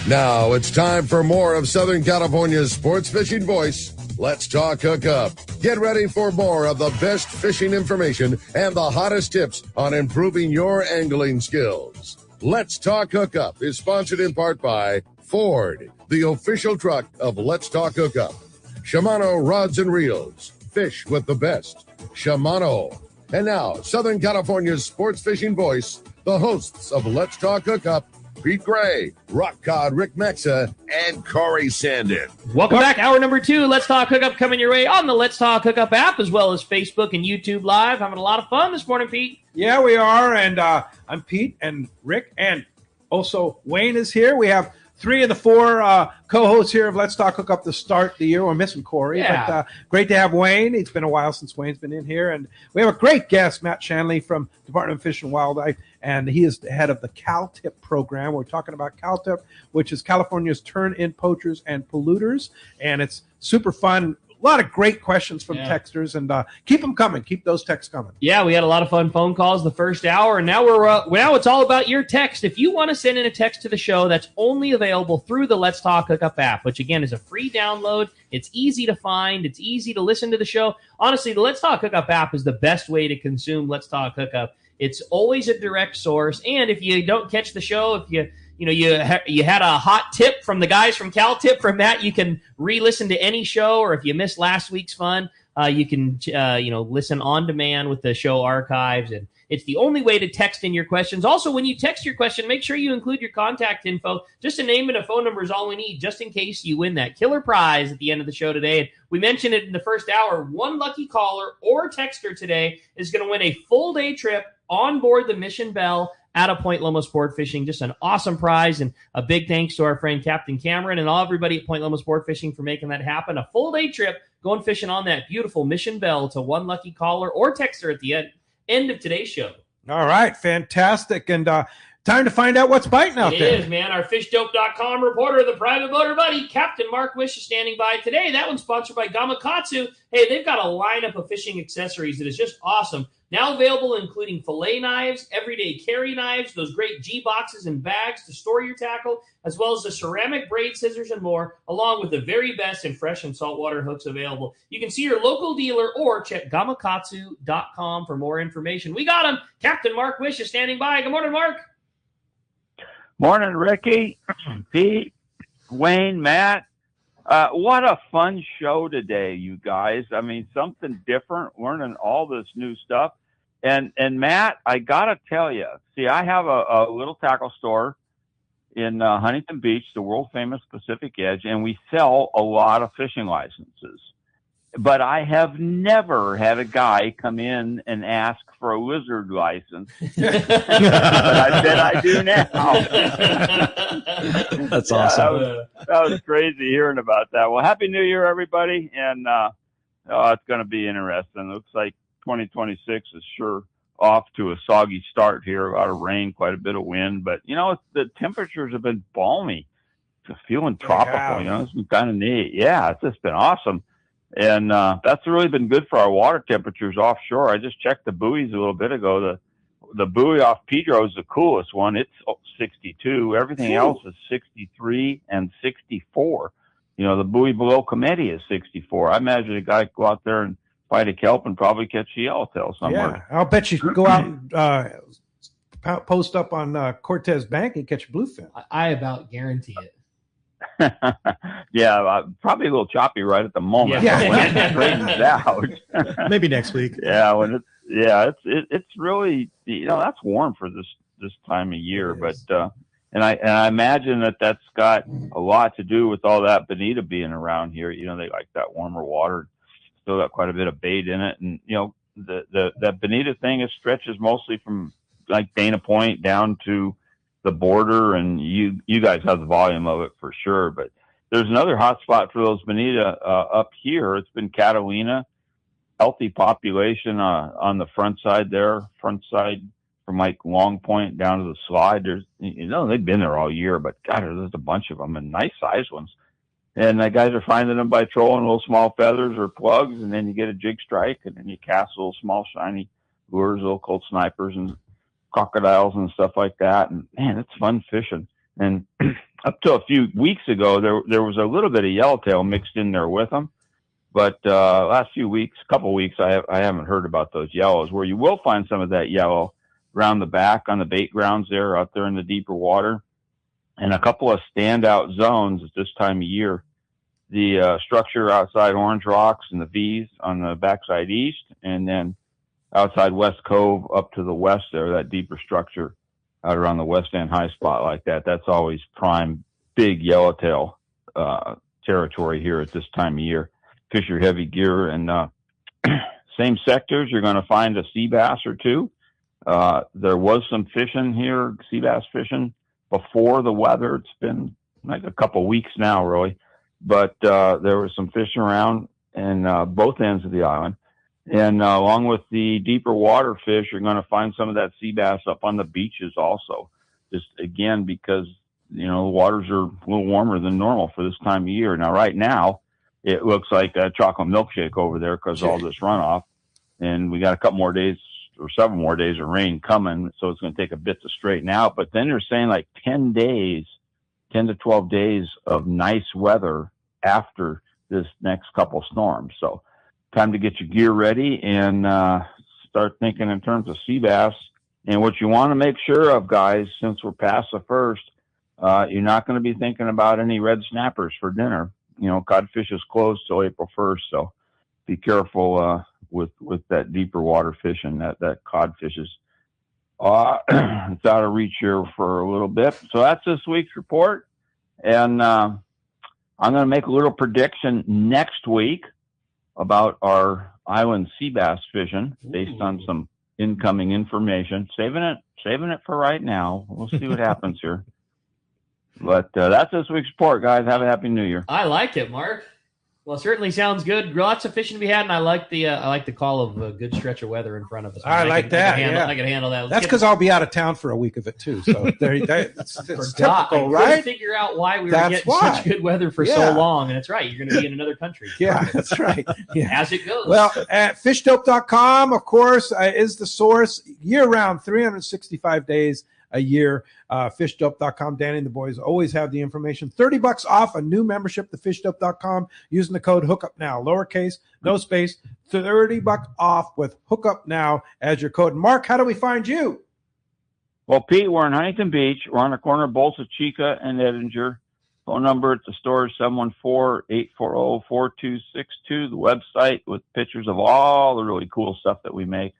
Now it's time for more of Southern California's sports fishing voice. Let's talk hookup. Get ready for more of the best fishing information and the hottest tips on improving your angling skills. Let's Talk Hookup is sponsored in part by Ford, the official truck of Let's Talk Hookup. Shimano Rods and Reels. Fish with the best. Shimano. And now, Southern California's sports fishing voice, the hosts of Let's Talk Hookup, Pete Gray, Rock Cod Rick Mexa, and Corey Sandin. Welcome back. Hour number 2. Let's Talk Hookup coming your way on the Let's Talk Hookup app, as well as Facebook and YouTube Live. Having a lot of fun this morning, Pete. Yeah, we are. And I'm Pete and Rick, and also Wayne is here. We have 3 of the 4 co-hosts here of Let's Talk Hookup to start the year. We're missing Corey, but great to have Wayne. It's been a while since Wayne's been in here. And we have a great guest, Matt Shanley from Department of Fish and Wildlife, and he is the head of the CalTIP program. We're talking about CalTIP, which is California's Turn-In Poachers and Polluters, and it's super fun. A lot of great questions from texters, and keep them coming. Keep those texts coming. Yeah, we had a lot of fun phone calls the first hour, and now now it's all about your text. If you want to send in a text to the show, that's only available through the Let's Talk Hookup app, which again is a free download. It's easy to find. It's easy to listen to the show. Honestly, the Let's Talk Hookup app is the best way to consume Let's Talk Hookup. It's always a direct source, and if you don't catch the show, if you had a hot tip from the guys from CalTIP from Matt, you can re-listen to any show, or if you missed last week's fun, you can listen on demand with the show archives, and it's the only way to text in your questions. Also, when you text your question, make sure you include your contact info. Just a name and a phone number is all we need, just in case you win that killer prize at the end of the show today. And we mentioned it in the first hour. One lucky caller or texter today is going to win a full day trip on board the Mission Belle out of Point Loma Sport Fishing. Just an awesome prize, and a big thanks to our friend Captain Cameron and everybody at Point Loma Sport Fishing for making that happen. A full day trip going fishing on that beautiful Mission Belle to one lucky caller or texter at the end of today's show. All right, fantastic. And time to find out what's biting out there. It is, man. Our fishdope.com reporter, the private motor buddy, Captain Mark Wish, is standing by today. That one's sponsored by Gamakatsu. Hey, they've got a lineup of fishing accessories that is just awesome. Now available, including fillet knives, everyday carry knives, those great G-boxes and bags to store your tackle, as well as the ceramic braid scissors and more, along with the very best in fresh and saltwater hooks available. You can see your local dealer or check gamakatsu.com for more information. We got him. Captain Mark Wish is standing by. Good morning, Mark. Morning, Ricky, Pete, Wayne, Matt. What a fun show today, you guys. I mean, something different, learning all this new stuff. And Matt, I got to tell you, see, I have a little tackle store in Huntington Beach, the world-famous Pacific Edge, and we sell a lot of fishing licenses. But I have never had a guy come in and ask for a lizard license. But I bet I do now. That's awesome. That was crazy hearing about that. Well, Happy New Year, everybody. And it's going to be interesting. It looks like 2026 is sure off to a soggy start here. A lot of rain, quite a bit of wind. But, the temperatures have been balmy. It's feeling tropical, It's been kind of neat. Yeah, it's just been awesome. And that's really been good for our water temperatures offshore. I just checked the buoys a little bit ago. The buoy off Pedro is the coolest one. It's 62. Everything else is 63 and 64. The buoy below Committee is 64. I imagine a guy could go out there and fight a kelp and probably catch a yellowtail somewhere. Yeah, I'll bet you could go out and post up on Cortez Bank and catch a bluefin. I about guarantee it. Yeah, probably a little choppy right at the moment. Yeah. When it straightens out. Maybe next week. Yeah, it's really that's warm for this time of year, but and I imagine that that's got a lot to do with all that bonita being around here. They like that warmer water. Still got quite a bit of bait in it, and that bonita thing stretches mostly from like Dana Point down to the border, and you guys have the volume of it for sure. But there's another hot spot for those bonita up here. It's been Catalina, healthy population on the front side from like Long Point down to the slide. There's they've been there all year, but God, there's a bunch of them and nice sized ones. And the guys are finding them by trolling little small feathers or plugs, and then you get a jig strike, and then you cast little small shiny lures, little cold snipers and crocodiles and stuff like that. And man, it's fun fishing. And up to a few weeks ago, there was a little bit of yellowtail mixed in there with them. But last couple weeks, I haven't heard about those yellows. Where you will find some of that yellow around the back on the bait grounds there, out there in the deeper water, and a couple of standout zones at this time of year. The structure outside Orange Rocks and the V's on the backside east, and then outside West Cove up to the west there, that deeper structure out around the west end high spot like that. That's always prime big yellowtail territory here at this time of year. Fish your heavy gear, and same sectors, you're going to find a sea bass or two. There was some fishing here, sea bass fishing, before the weather. It's been like a couple weeks now, really. But there was some fishing around in both ends of the island. And along with the deeper water fish, you're going to find some of that sea bass up on the beaches also. Just, again, because, the waters are a little warmer than normal for this time of year. Now, right now, it looks like a chocolate milkshake over there because of all this runoff. And we got a couple more days or several more days of rain coming, so it's going to take a bit to straighten out. But then they're saying like 10 to 12 days of nice weather after this next couple storms. So time to get your gear ready and start thinking in terms of sea bass. And what you want to make sure of, guys, since we're past the first, you're not going to be thinking about any red snappers for dinner. Codfish is closed till April 1st, so be careful with that deeper water fishing. That codfish is it's out of reach here for a little bit. So that's this week's report, and I'm going to make a little prediction next week about our island sea bass fishing based on some incoming information. Saving it for right now. We'll see what happens here. But that's this week's report, guys. Have a happy New Year. I like it, Mark. Well, it certainly sounds good. Lots of fishing to be had, and I like the call of a good stretch of weather in front of us. I like that. I can handle that. That's because I'll be out of town for a week of it too. So it's typical, right? I figure out why we were getting such good weather for so long, and it's right. You're going to be in another country. Yeah, that's right. Yeah. As it goes. Well, at fishdope.com, of course, is the source year-round, 365 days a year. Fishdope.com. Danny and the boys always have the information. $30 off a new membership to fishdope.com using the code Hookup Now, lowercase, no space. $30 off with Hookup Now as your code. Mark, how do we find you? Well, Pete, we're in Huntington Beach. We're on the corner of Bolsa Chica and Edinger. Phone number at the store is 714-840-4262. The website with pictures of all the really cool stuff that we make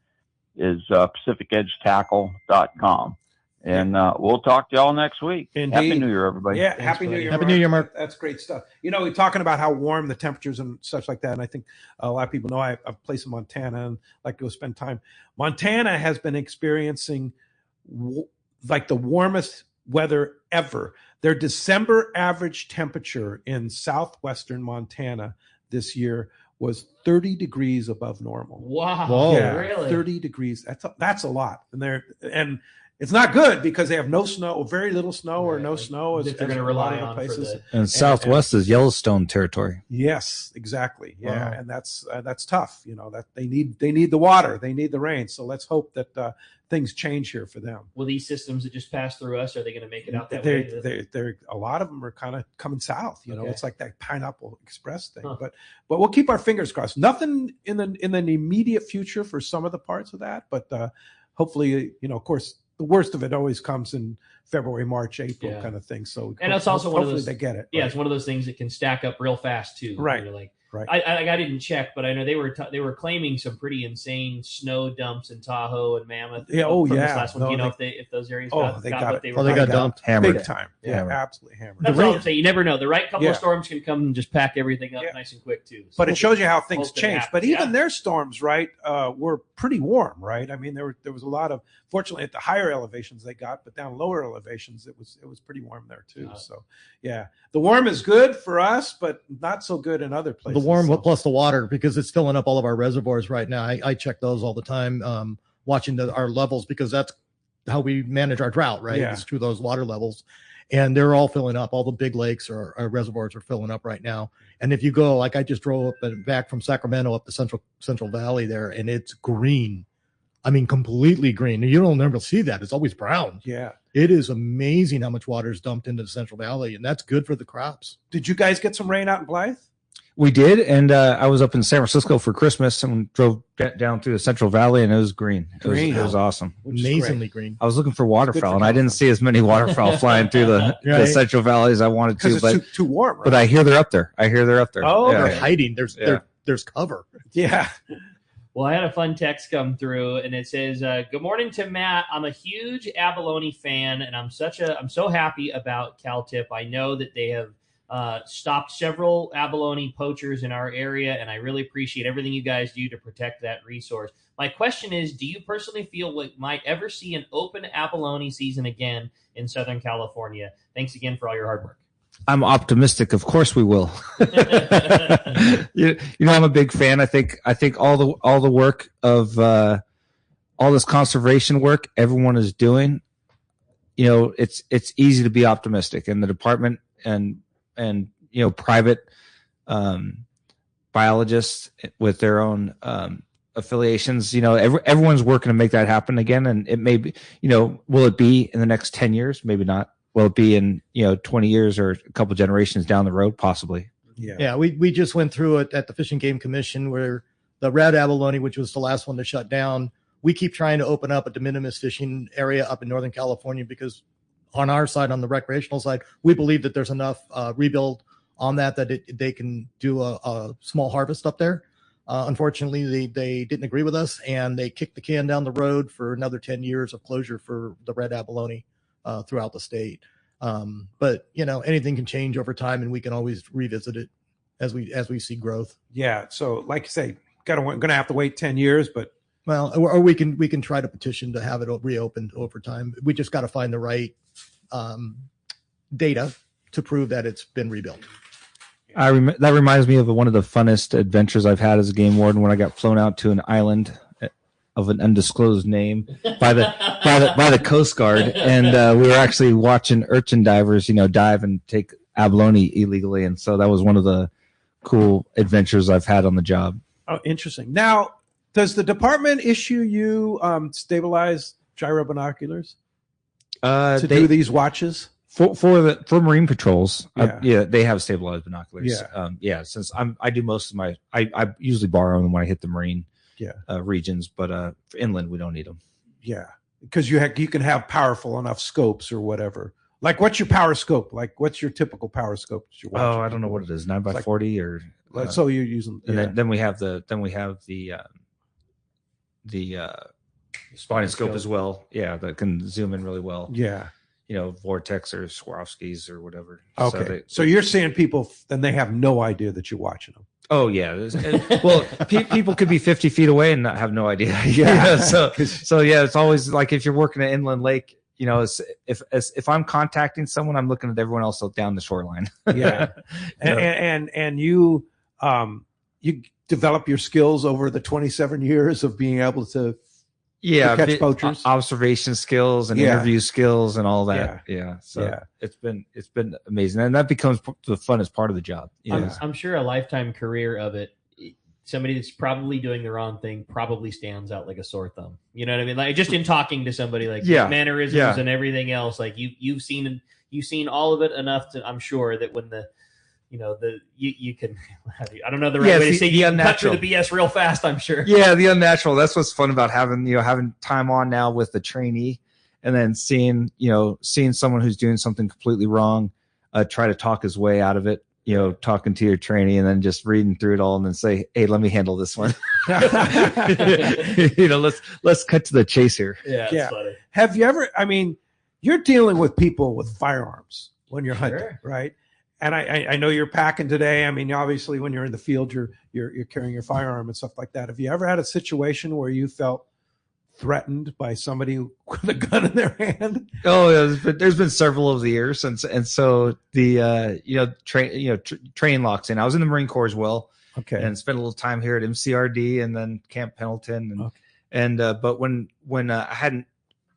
is PacificEdgeTackle.com. And we'll talk to y'all next week. Indeed. Happy New Year, everybody. Yeah, Happy New Year, Happy New Year, Mark. That's great stuff. We're talking about how warm the temperatures and such like that. And I think a lot of people know I've placed in Montana and like to go spend time. Montana has been experiencing like the warmest weather ever. Their December average temperature in southwestern Montana this year was 30 degrees above normal. Wow. Whoa. Yeah, Really? 30 degrees. That's a lot. And it's not good because they have no snow, or very little snow, or no snow. That they're going to rely on places. And Southwest is Yellowstone territory. Yes, exactly. Yeah, Wow. and that's tough. That they need the water, they need the rain. So let's hope that things change here for them. Will these systems that just pass through us, are they going to make it out that way? They're a lot of them are kind of coming south. Okay. It's like that Pineapple Express thing. Huh. But we'll keep our fingers crossed. Nothing in the immediate future for some of the parts of that, but hopefully, of course, the worst of it always comes in February, March, April kind of thing. So, and it's also one of hopefully those, they get it. Yeah, right? It's one of those things that can stack up real fast too. Right. Right. Right. I didn't check, but I know they were claiming some pretty insane snow dumps in Tahoe and Mammoth. Yeah. From this Yeah. last one. No, Do you know if those areas Oh, got they what got they it. were? They got dumped. Hammered. Big time. Yeah. Yeah, absolutely hammered. That's all I'm saying. You never know. The right couple Yeah. of storms can come and just pack everything up Yeah. nice and quick too. So But it shows you how things hope it change. happens. But even Yeah. their storms, right, were pretty warm, right? I mean, there was a lot of, fortunately, at the higher elevations they got, but down lower elevations, it was pretty warm there too. So, yeah, the warm is good for us, but not so good in other places. The warm so. plus the water, because it's filling up all of our reservoirs right now. I check those all the time, watching our levels, because that's how we manage our drought, right? Yeah. It's through those water levels. And they're all filling up. All the big lakes or our reservoirs are filling up right now. And if you go, like I just drove up and back from Sacramento up the Central Valley there, and it's green. I mean, completely green. You don't never see that. It's always brown. Yeah. It is amazing how much water is dumped into the Central Valley, and that's good for the crops. Did you guys get some rain out in Blythe? We did, and I was up in San Francisco for Christmas and drove down through the Central Valley, and it was green. It was awesome. Amazingly green. I was looking for waterfowl, and I didn't see as many waterfowl flying through the Central Valley as I wanted to. Because it's too warm, right? But I hear they're up there. Oh, they're hiding. There's cover. Yeah. Well, I had a fun text come through, and it says, "Good morning to Matt. I'm a huge abalone fan, and I'm so happy about CalTIP. I know that they have stopped several abalone poachers in our area, and I really appreciate everything you guys do to protect that resource. My question is, do you personally feel we might ever see an open abalone season again in Southern California? Thanks again for all your hard work." I'm optimistic. Of course we will. I'm a big fan. I think all the work of all this conservation work everyone is doing, it's easy to be optimistic, and the department and private biologists with their own affiliations, everyone's working to make that happen again. And it may be, will it be in the next 10 years? Maybe not. Will it be in 20 years or a couple generations down the road? Possibly. Yeah. We just went through it at the Fish and Game Commission, where the red abalone, which was the last one to shut down, we keep trying to open up a de minimis fishing area up in Northern California, because on our side, on the recreational side, we believe that there's enough rebuild on that they can do a small harvest up there. Unfortunately, they didn't agree with us, and they kicked the can down the road for another 10 years of closure for the red abalone throughout the state. But anything can change over time, and we can always revisit it as we see growth. Yeah. So, like you say, going to have to wait 10 years, but or we can try to petition to have it reopened over time. We just got to find the right data to prove that it's been rebuilt. That reminds me of one of the funnest adventures I've had as a game warden, when I got flown out to an island of an undisclosed name by the Coast Guard, and we were actually watching urchin divers, dive and take abalone illegally, and so that was one of the cool adventures I've had on the job. Oh, interesting. Now, does the department issue you stabilized gyro binoculars to do these watches? For marine patrols? Yeah. They have stabilized binoculars. Since I do most of my, I usually borrow them when I hit the marine regions, but for inland we don't need them. Yeah, because you can have powerful enough scopes or whatever. Like, what's your power scope? Like, what's your typical power scope that you're watching? I don't know what it is, 9x40 or. So you're using, and then we have the spotting scope as well. Yeah, that can zoom in really well. Yeah. Vortex or Swarovskis or whatever. Okay. So you're seeing people, and they have no idea that you're watching them. Oh yeah. Well, people could be 50 feet away and not have no idea. Yeah. So yeah, it's always like, if you're working at inland lake, if I'm contacting someone, I'm looking at everyone else down the shoreline. Yeah. And you develop your skills over the 27 years of being able to catch poachers, observation skills and interview skills and all that. It's been amazing, and that becomes the funnest part of the job. I'm sure a lifetime career of it. Somebody that's probably doing the wrong thing probably stands out like a sore thumb. You know what I mean? Like, just in talking to somebody, like mannerisms and everything else, like you've seen all of it enough to, I'm sure that when you can, I don't know the right way to say, you can cut through the BS real fast, I'm sure. Yeah, the unnatural. That's what's fun about having time on now with the trainee, and then seeing someone who's doing something completely wrong, try to talk his way out of it, talking to your trainee, and then just reading through it all and then say, hey, let me handle this one. Let's cut to the chase here. Yeah. That's funny. Have you ever, you're dealing with people with firearms when you're hunting, right? And I know you're packing today. Obviously, when you're in the field, you're carrying your firearm and stuff like that. Have you ever had a situation where you felt threatened by somebody with a gun in their hand? Oh, yeah, there's been several over the years, and so the train locks in. I was in the Marine Corps as well, and spent a little time here at MCRD and then Camp Pendleton, but when I hadn't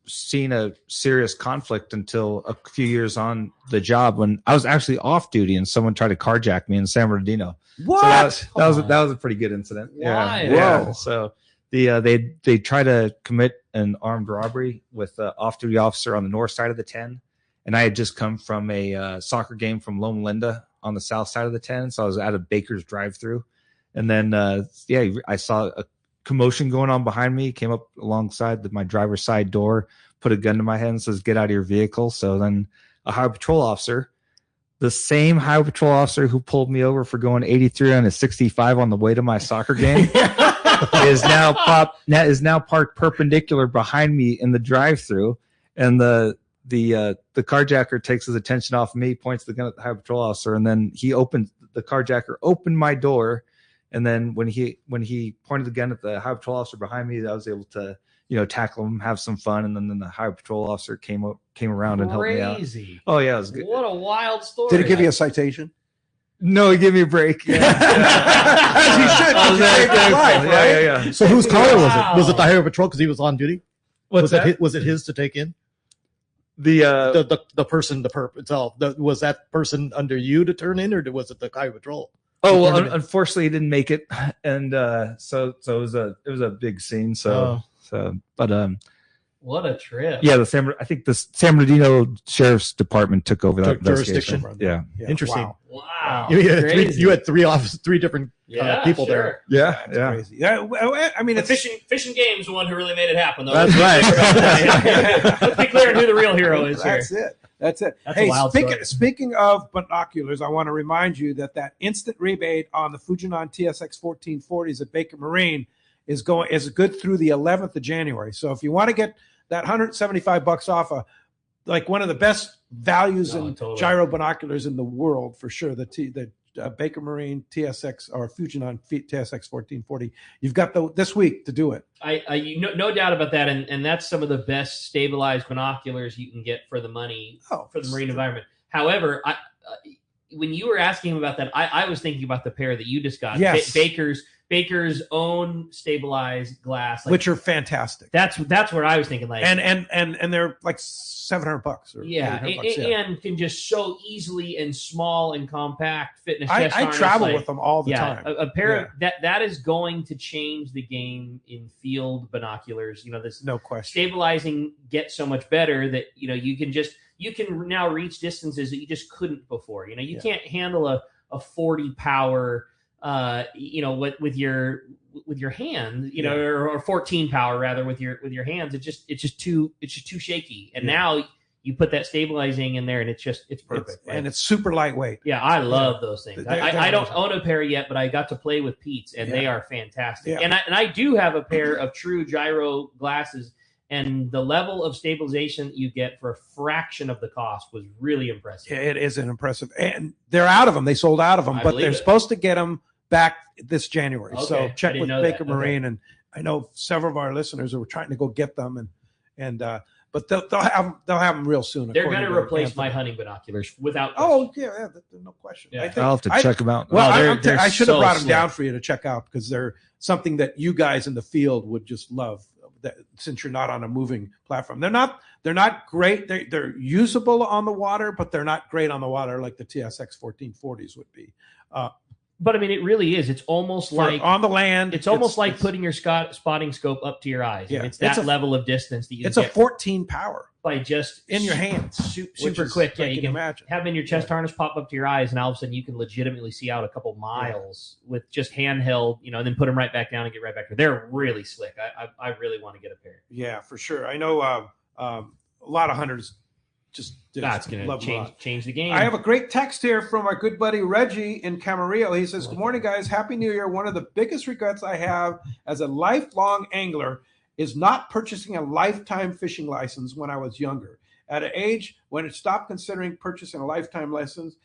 seen a serious conflict until a few years on the job, when I was actually off duty and someone tried to carjack me in San Bernardino. What? So that was a pretty good incident. Why? Yeah. So they try to commit an armed robbery with an off-duty officer on the north side of the 10. And I had just come from a soccer game from Loma Linda on the south side of the 10. So I was at a Baker's drive-through. And then, I saw a commotion going on behind me, came up alongside my driver's side door, put a gun to my head and says, "Get out of your vehicle." So then a highway patrol officer, the same highway patrol officer who pulled me over for going 83 on a 65 on the way to my soccer game is now parked perpendicular behind me in the drive-through. And the carjacker takes his attention off me, points the gun at the highway patrol officer, and then the carjacker opened my door. And then when he pointed the gun at the highway patrol officer behind me, I was able to, tackle him, have some fun. And then the highway patrol officer came around and helped me out. Crazy. Oh yeah, it was good. What a wild story. Did he give you a citation? No, he gave me a break. Yeah. As he should. Yeah. So whose car was it? Was it the highway patrol because he was on duty? Was it his to take in? The person, the perp itself. Was that person under you to turn in, or was it the highway patrol? Oh well, unfortunately, he didn't make it, and so it was a big scene. What a trip! Yeah, I think the San Bernardino Sheriff's Department took over that jurisdiction. Yeah, interesting. Wow. You had three different people there. Yeah, crazy. Yeah, I mean, it's fishing game's the one who really made it happen. Though. That's right. Let's be clear on who the real hero is here. That's it. That's a wild story. Speaking of binoculars, I want to remind you that instant rebate on the Fujinon TSX 1440s at Baker Marine is good through the 11th of January. So if you want to get that $175 off one of the best values in gyro binoculars in the world, for sure, the Baker Marine TSX or Fujinon TSX 1440. You've got this week to do it. No doubt about that, and that's some of the best stabilized binoculars you can get for the money for the marine environment. However, when you were asking about that, I was thinking about the pair that you just got. Yes. Baker's own stabilized glass, which are fantastic. That's what I was thinking. And they're like $700 or $800, and can just so easily and small and compact fit in a chest I harness. travel with them all the time. A pair of that is going to change the game in field binoculars. This no question. Stabilizing gets so much better that you can now reach distances that you just couldn't before. You can't handle a 40 power. With your hand, or 14 power rather with your hands, it's just too shaky. And now you put that stabilizing in there, and it's perfect. And it's super lightweight. Yeah, I love those things. I don't own a pair yet, but I got to play with Pete's, and they are fantastic. Yeah. And I do have a pair of true gyro glasses. And the level of stabilization that you get for a fraction of the cost was really impressive. Yeah, it is impressive. And they're out of them. They sold out of them, but they're supposed to get them back this January. Okay. So check with Baker Marine. Okay. And I know several of our listeners who were trying to go get them, but they'll have them real soon. They're going to replace my hunting binoculars without question. Oh, yeah, no question. Yeah. I'll have to check them out. Well, I should have brought them down for you to check out, because they're something that you guys in the field would just love. Since you're not on a moving platform, they're not great. They're usable on the water, but they're not great on the water like the TSX 1440s would be. But I mean, it really is. It's almost like on the land. It's almost like putting your spotting scope up to your eyes. Yeah, it's that level of distance that you. It's a 14 power by just in your hands, super quick. Yeah, you can imagine having your chest harness pop up to your eyes, and all of a sudden you can legitimately see out a couple miles with just handheld. And then put them right back down and get right back there. They're really slick. I really want to get a pair. Yeah, for sure. I know a lot of hunters. That's going to change the game. I have a great text here from our good buddy Reggie in Camarillo. He says, "Good morning, guys. Happy New Year. One of the biggest regrets I have as a lifelong angler is not purchasing a lifetime fishing license when I was younger. At an age when it stopped considering purchasing a lifetime license,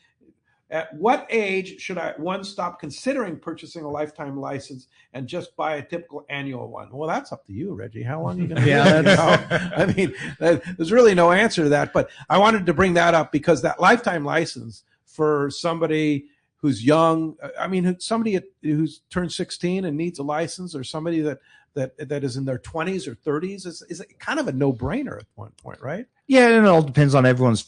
at what age should one stop considering purchasing a lifetime license and just buy a typical annual one?" Well, that's up to you, Reggie. How long are you going to I mean, there's really no answer to that. But I wanted to bring that up because that lifetime license for somebody who's young, somebody who's turned 16 and needs a license, or somebody that is in their 20s or 30s is kind of a no-brainer at one point, right? Yeah, and it all depends on everyone's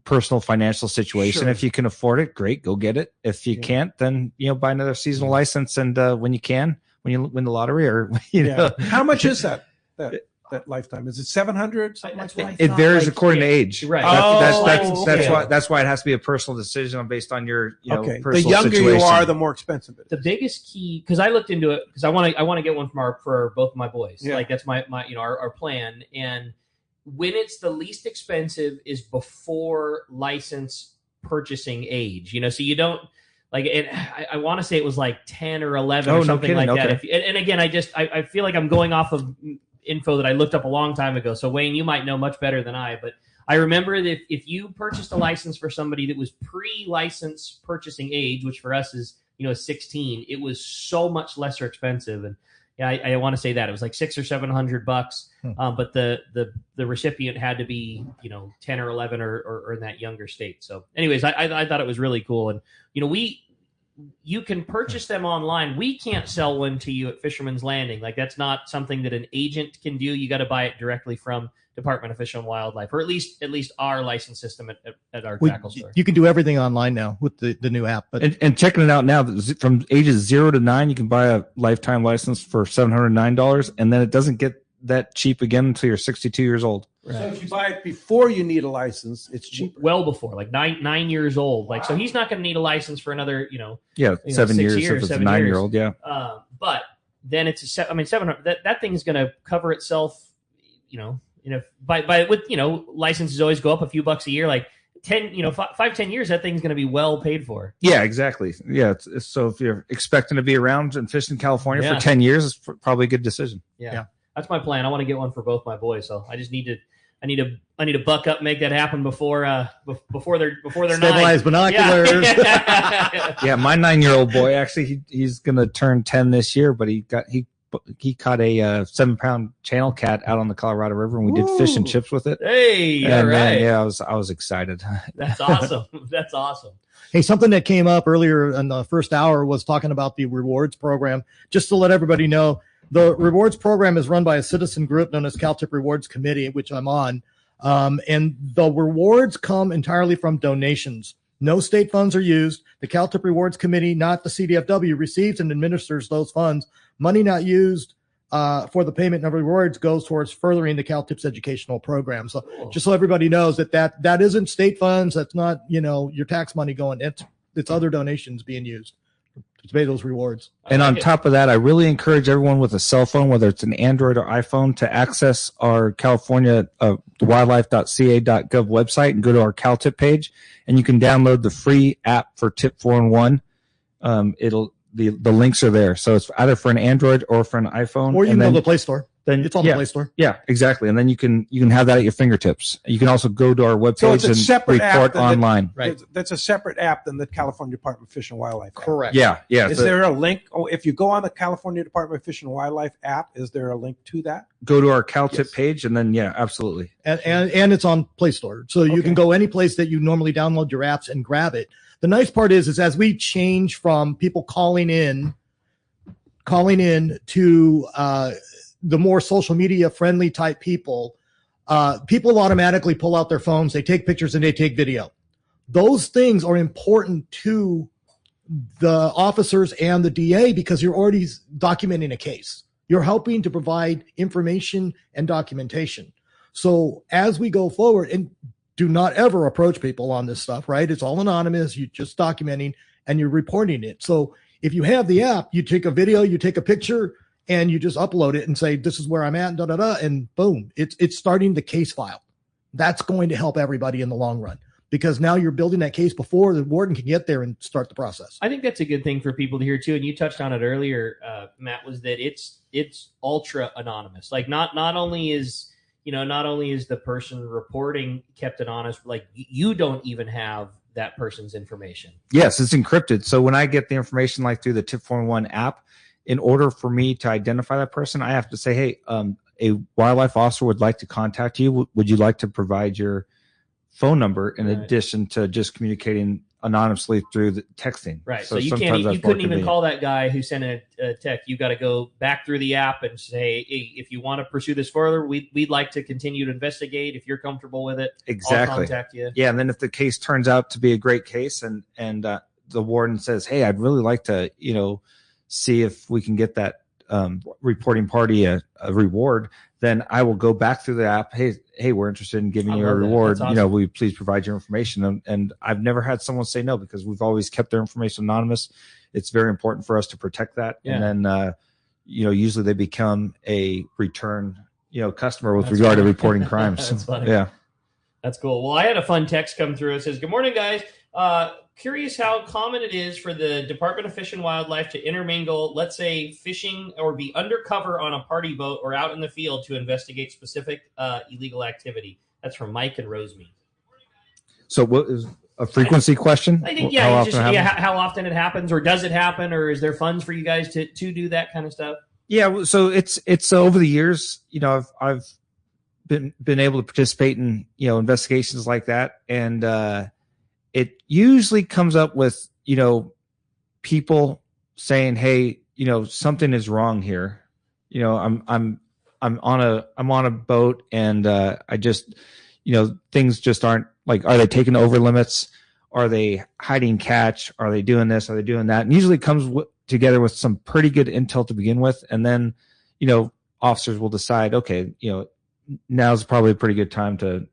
personal financial situation. Sure. If you can afford it, great, go get it. If you can't, then buy another seasonal license, and when you win the lottery, or know. How much is that? that lifetime? Is it 700? It varies according to age. Right. That's why it has to be a personal decision based on your the personal younger situation. you are, the more expensive it is. The biggest key, because I looked into it, because I want to get one for both of my boys. Yeah. Like that's my our plan. And when it's the least expensive is before license purchasing age. So you don't. Like I want to say it was like 10 or 11 or something like that. And again, I feel like I'm going off of info that I looked up a long time ago. So Wayne, you might know much better than I, but I remember that if you purchased a license for somebody that was pre-license purchasing age, which for us is 16, it was so much lesser expensive. And yeah, I want to say that it was like $600 or $700, but the recipient had to be 10 or 11 or in that younger state. So, anyways, I thought it was really cool, and you can purchase them online. We can't sell one to you at Fisherman's Landing. Like that's not something that an agent can do. You got to buy it directly from Department of Fish and Wildlife, or at least our license system at our tackle store. You can do everything online now with the new app. But and checking it out now, from ages 0 to 9, you can buy a lifetime license for $709, and then it doesn't get that cheap again until you're 62 years old. Right. So if you buy it before you need a license, it's cheaper. Well before, like 9 years old. Like so, he's not going to need a license for another 7 years if it's a 9-year-old. Yeah. But then it's 700. That thing is going to cover itself. By with licenses always go up a few bucks a year. Like 5-10 years, that thing's going to be well paid for. Yeah, exactly. Yeah. So if you're expecting to be around and fish in California for 10 years, it's probably a good decision. Yeah. That's my plan. I want to get one for both my boys. So I just need to buck up, and make that happen before they're stabilize 9. binoculars. Yeah, my 9-year-old boy actually he's gonna turn 10 this year, but he caught a 7-pound channel cat out on the Colorado River, and we did fish and chips with it. Hey, all right. I was excited. That's awesome. That's awesome. Hey, something that came up earlier in the first hour was talking about the rewards program. Just to let everybody know, the rewards program is run by a citizen group known as CalTIP Rewards Committee, which I'm on. And the rewards come entirely from donations. No state funds are used. The CalTIP Rewards Committee, not the CDFW, receives and administers those funds. Money not used for the payment of rewards goes towards furthering the CalTIP's educational program. So just so everybody knows that isn't state funds. That's not, your tax money going. It's other donations being used to pay those rewards. And on top of that, I really encourage everyone with a cell phone, whether it's an Android or iPhone, to access our California wildlife.ca.gov website and go to our CalTIP page, and you can download the free app for Tip 4-in-1. The links are there, so it's either for an Android or for an iPhone, or you can go to the Play Store. Then it's on the Play Store. Yeah, exactly. And then you can have that at your fingertips. You can also go to our webpage and report online. Right. That's a separate app than the California Department of Fish and Wildlife app. Correct. Yeah. Is there a link? Oh, if you go on the California Department of Fish and Wildlife app, is there a link to that? Go to our CalTIP page, and then absolutely. And it's on Play Store, so you can go any place that you normally download your apps and grab it. The nice part is as we change from people calling in to the more social media friendly type people automatically pull out their phones. They take pictures and they take video. Those things are important to the officers and the DA because you're already documenting a case. You're helping to provide information and documentation. So as we go forward, and do not ever approach people on this stuff, right? It's all anonymous. You're just documenting and you're reporting it. So if you have the app, you take a video, you take a picture, and you just upload it and say, this is where I'm at, and boom, it's starting the case file. That's going to help everybody in the long run because now you're building that case before the warden can get there and start the process. I think that's a good thing for people to hear too. And you touched on it earlier, Matt, was that it's ultra anonymous. Like not only is the person reporting kept anonymous, like you don't even have that person's information. Yes, it's encrypted. So when I get the information like through the Tip 4-in-1 app, in order for me to identify that person, I have to say, hey, a wildlife officer would like to contact you. Would you like to provide your phone number in addition to just communicating anonymously through the texting? Right. So you couldn't even call that guy who sent a text. You got to go back through the app and say, hey, if you want to pursue this further, we'd like to continue to investigate. If you're comfortable with it, exactly. I'll contact you. Yeah. And then if the case turns out to be a great case and the warden says, hey, I'd really like to, see if we can get that reporting party a reward, then I will go back through the app. Hey, we're interested in giving you a reward. Awesome. Will you please provide your information? And I've never had someone say no, because we've always kept their information anonymous. It's very important for us to protect that. Yeah. And then, usually they become a return, customer with regard to reporting crimes. That's funny. Yeah. That's cool. Well, I had a fun text come through. It says, "Good morning, guys. Curious how common it is for the Department of Fish and Wildlife to intermingle, let's say, fishing or be undercover on a party boat or out in the field to investigate specific illegal activity." That's from Mike and Rosemead. So what is a frequency question? I think, how often it happens, or does it happen, or is there funds for you guys to do that kind of stuff? Yeah, so it's over the years, I've been able to participate in, investigations like that. And it usually comes up with, people saying, "Hey, something is wrong here. I'm on a boat, and I just, things just aren't like, are they taking over limits? Are they hiding catch? Are they doing this? Are they doing that?" And usually it comes together with some pretty good intel to begin with. And then, officers will decide, okay, now's probably a pretty good time to,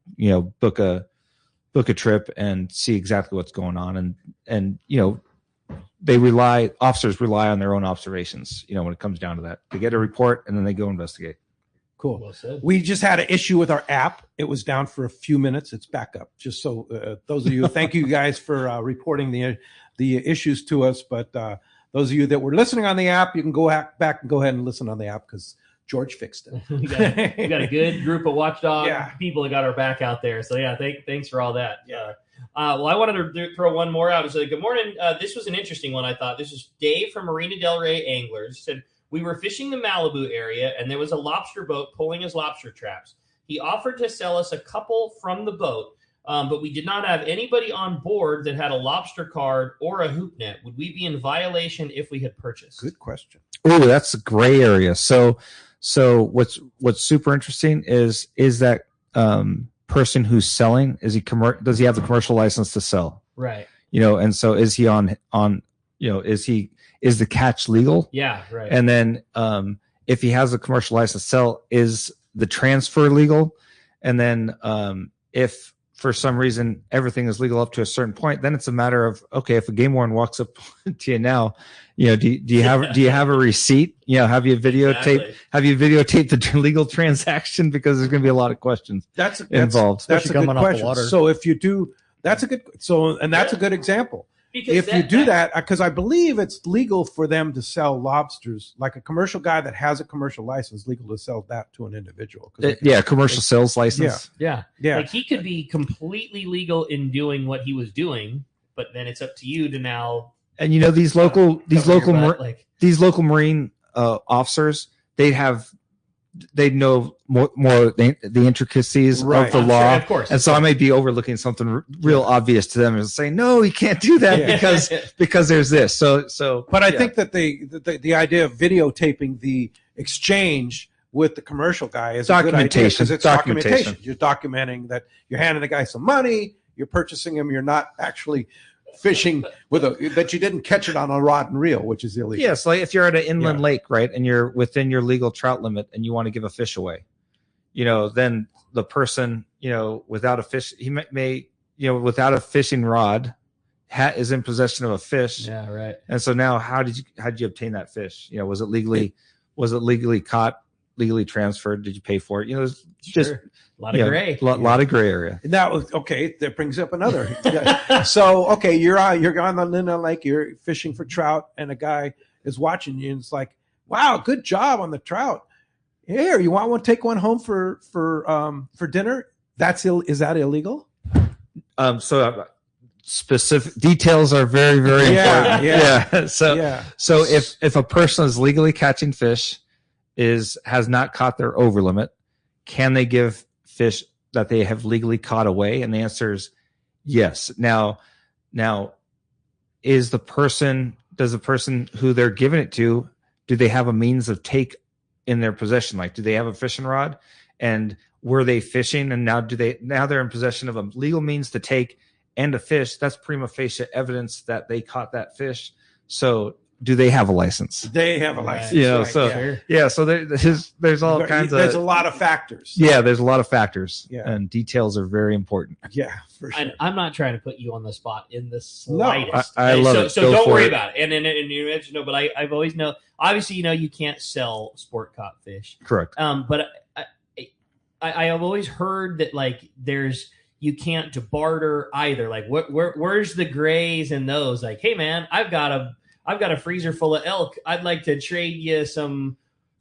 book a trip and see exactly what's going on. And officers rely on their own observations, when it comes down to that. They get a report and then they go investigate. Cool. Well said. We just had an issue with our app. It was down for a few minutes. It's back up. Just so those of you, thank you guys for reporting the issues to us. But those of you that were listening on the app, you can go back and go ahead and listen on the app, because George fixed it. we got a good group of watchdog people that got our back out there. So thanks for all that. Yeah. Well, I wanted to throw one more out. So, good morning. This was an interesting one, I thought. This is Dave from Marina Del Rey Anglers. He said, "We were fishing the Malibu area, and there was a lobster boat pulling his lobster traps. He offered to sell us a couple from the boat, but we did not have anybody on board that had a lobster card or a hoop net. Would we be in violation if we had purchased?" Good question. Oh, that's a gray area. So what's super interesting is that person who's selling, does he have the commercial license to sell? Right. And so is he on is the catch legal? Yeah, right. And then if he has a commercial license to sell, is the transfer legal? And then if for some reason everything is legal up to a certain point, then it's a matter of, okay, if a game warden walks up to you now, do you have a receipt? Have you videotaped the legal transaction? Because there's going to be a lot of questions involved. That's a good question. So if you do, that's a good example. Because if you do that, because I believe it's legal for them to sell lobsters, like a commercial guy that has a commercial license, legal to sell that to an individual. Commercial sales license. Yeah. Like he could be completely legal in doing what he was doing, but then it's up to you to now. And these local Marine officers, they know more the intricacies of the law. Sure, of course. And so I may be overlooking something real obvious to them and saying, "No, you can't do that because there's this." But I think that the idea of videotaping the exchange with the commercial guy is documentation. It's documentation. You're documenting that you're handing the guy some money, you're purchasing him, you're not actually fishing that you didn't catch it on a rod and reel, which is illegal. Yes, like if you're at an inland lake, right, and you're within your legal trout limit and you want to give a fish away, then the person, without a fish, he may without a fishing rod, is in possession of a fish. Yeah, right. And so now, how did you obtain that fish? Was it legally caught, legally transferred? Did you pay for it? It's just a lot of gray. Lot of gray area. That brings up another. So, okay, you're on the Inland Lake, you're fishing for trout, and a guy is watching you, and it's like, "Wow, good job on the trout. Here, you want one? Take one home for dinner." Is that illegal? Specific details are very, very important. Yeah. So if a person is legally catching fish, has not caught their over limit, can they give fish that they have legally caught away? And the answer is yes. Now does the person who they're giving it to, do they have a means of take in their possession? Like, do they have a fishing rod, and were they fishing, and now they're in possession of a legal means to take and a fish? That's prima facie evidence that they caught that fish. So do they have a license? They have a license. You know, right, so so there's all kinds of. There's a lot of factors. Yeah, there's a lot of factors. Yeah. And details are very important. Yeah, for sure. I'm not trying to put you on the spot in the slightest. I love it. So don't worry about it. And you mentioned but I've always know. Obviously, you can't sell sport caught fish. Correct. But I have always heard that like you can't barter either. Like where's the grays in those? Like, hey man, I've got a freezer full of elk. I'd like to trade you some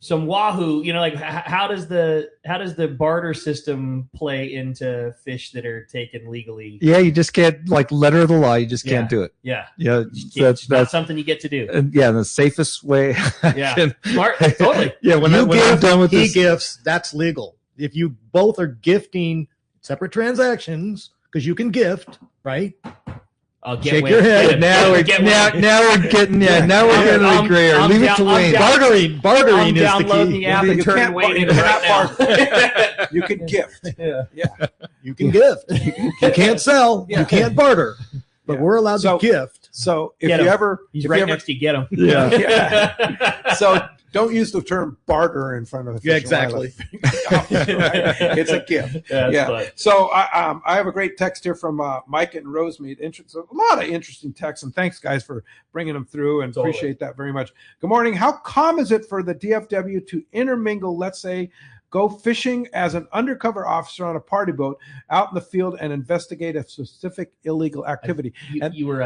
wahoo. Like how does the barter system play into fish that are taken legally? Yeah, you just can't, like, letter of the law. You just can't do it. Yeah, yeah. That's not something you get to do. And the safest way. Smart, totally. Yeah, when I'm done with this, gifts, that's legal. If you both are gifting separate transactions, because you can gift, right? I'll Shake your head. Now we're getting the gray area. Leave it to Wayne. Bartering is downloading the key. the app and turning Wayne into right now. You can gift. Yeah. You can gift. You can't sell. You can't barter. But we're allowed to gift. So if you ever, he's right next to you, get him. Yeah. So don't use the term barter in front of the fish. Yeah, exactly. It's a gift. Yeah. So I have a great text here from Mike and Rosemead. A lot of interesting texts, and thanks guys for bringing them through, and appreciate that very much. Good morning. How common is it for the DFW to intermingle, let's say, go fishing as an undercover officer on a party boat out in the field and investigate a specific illegal activity? I think you were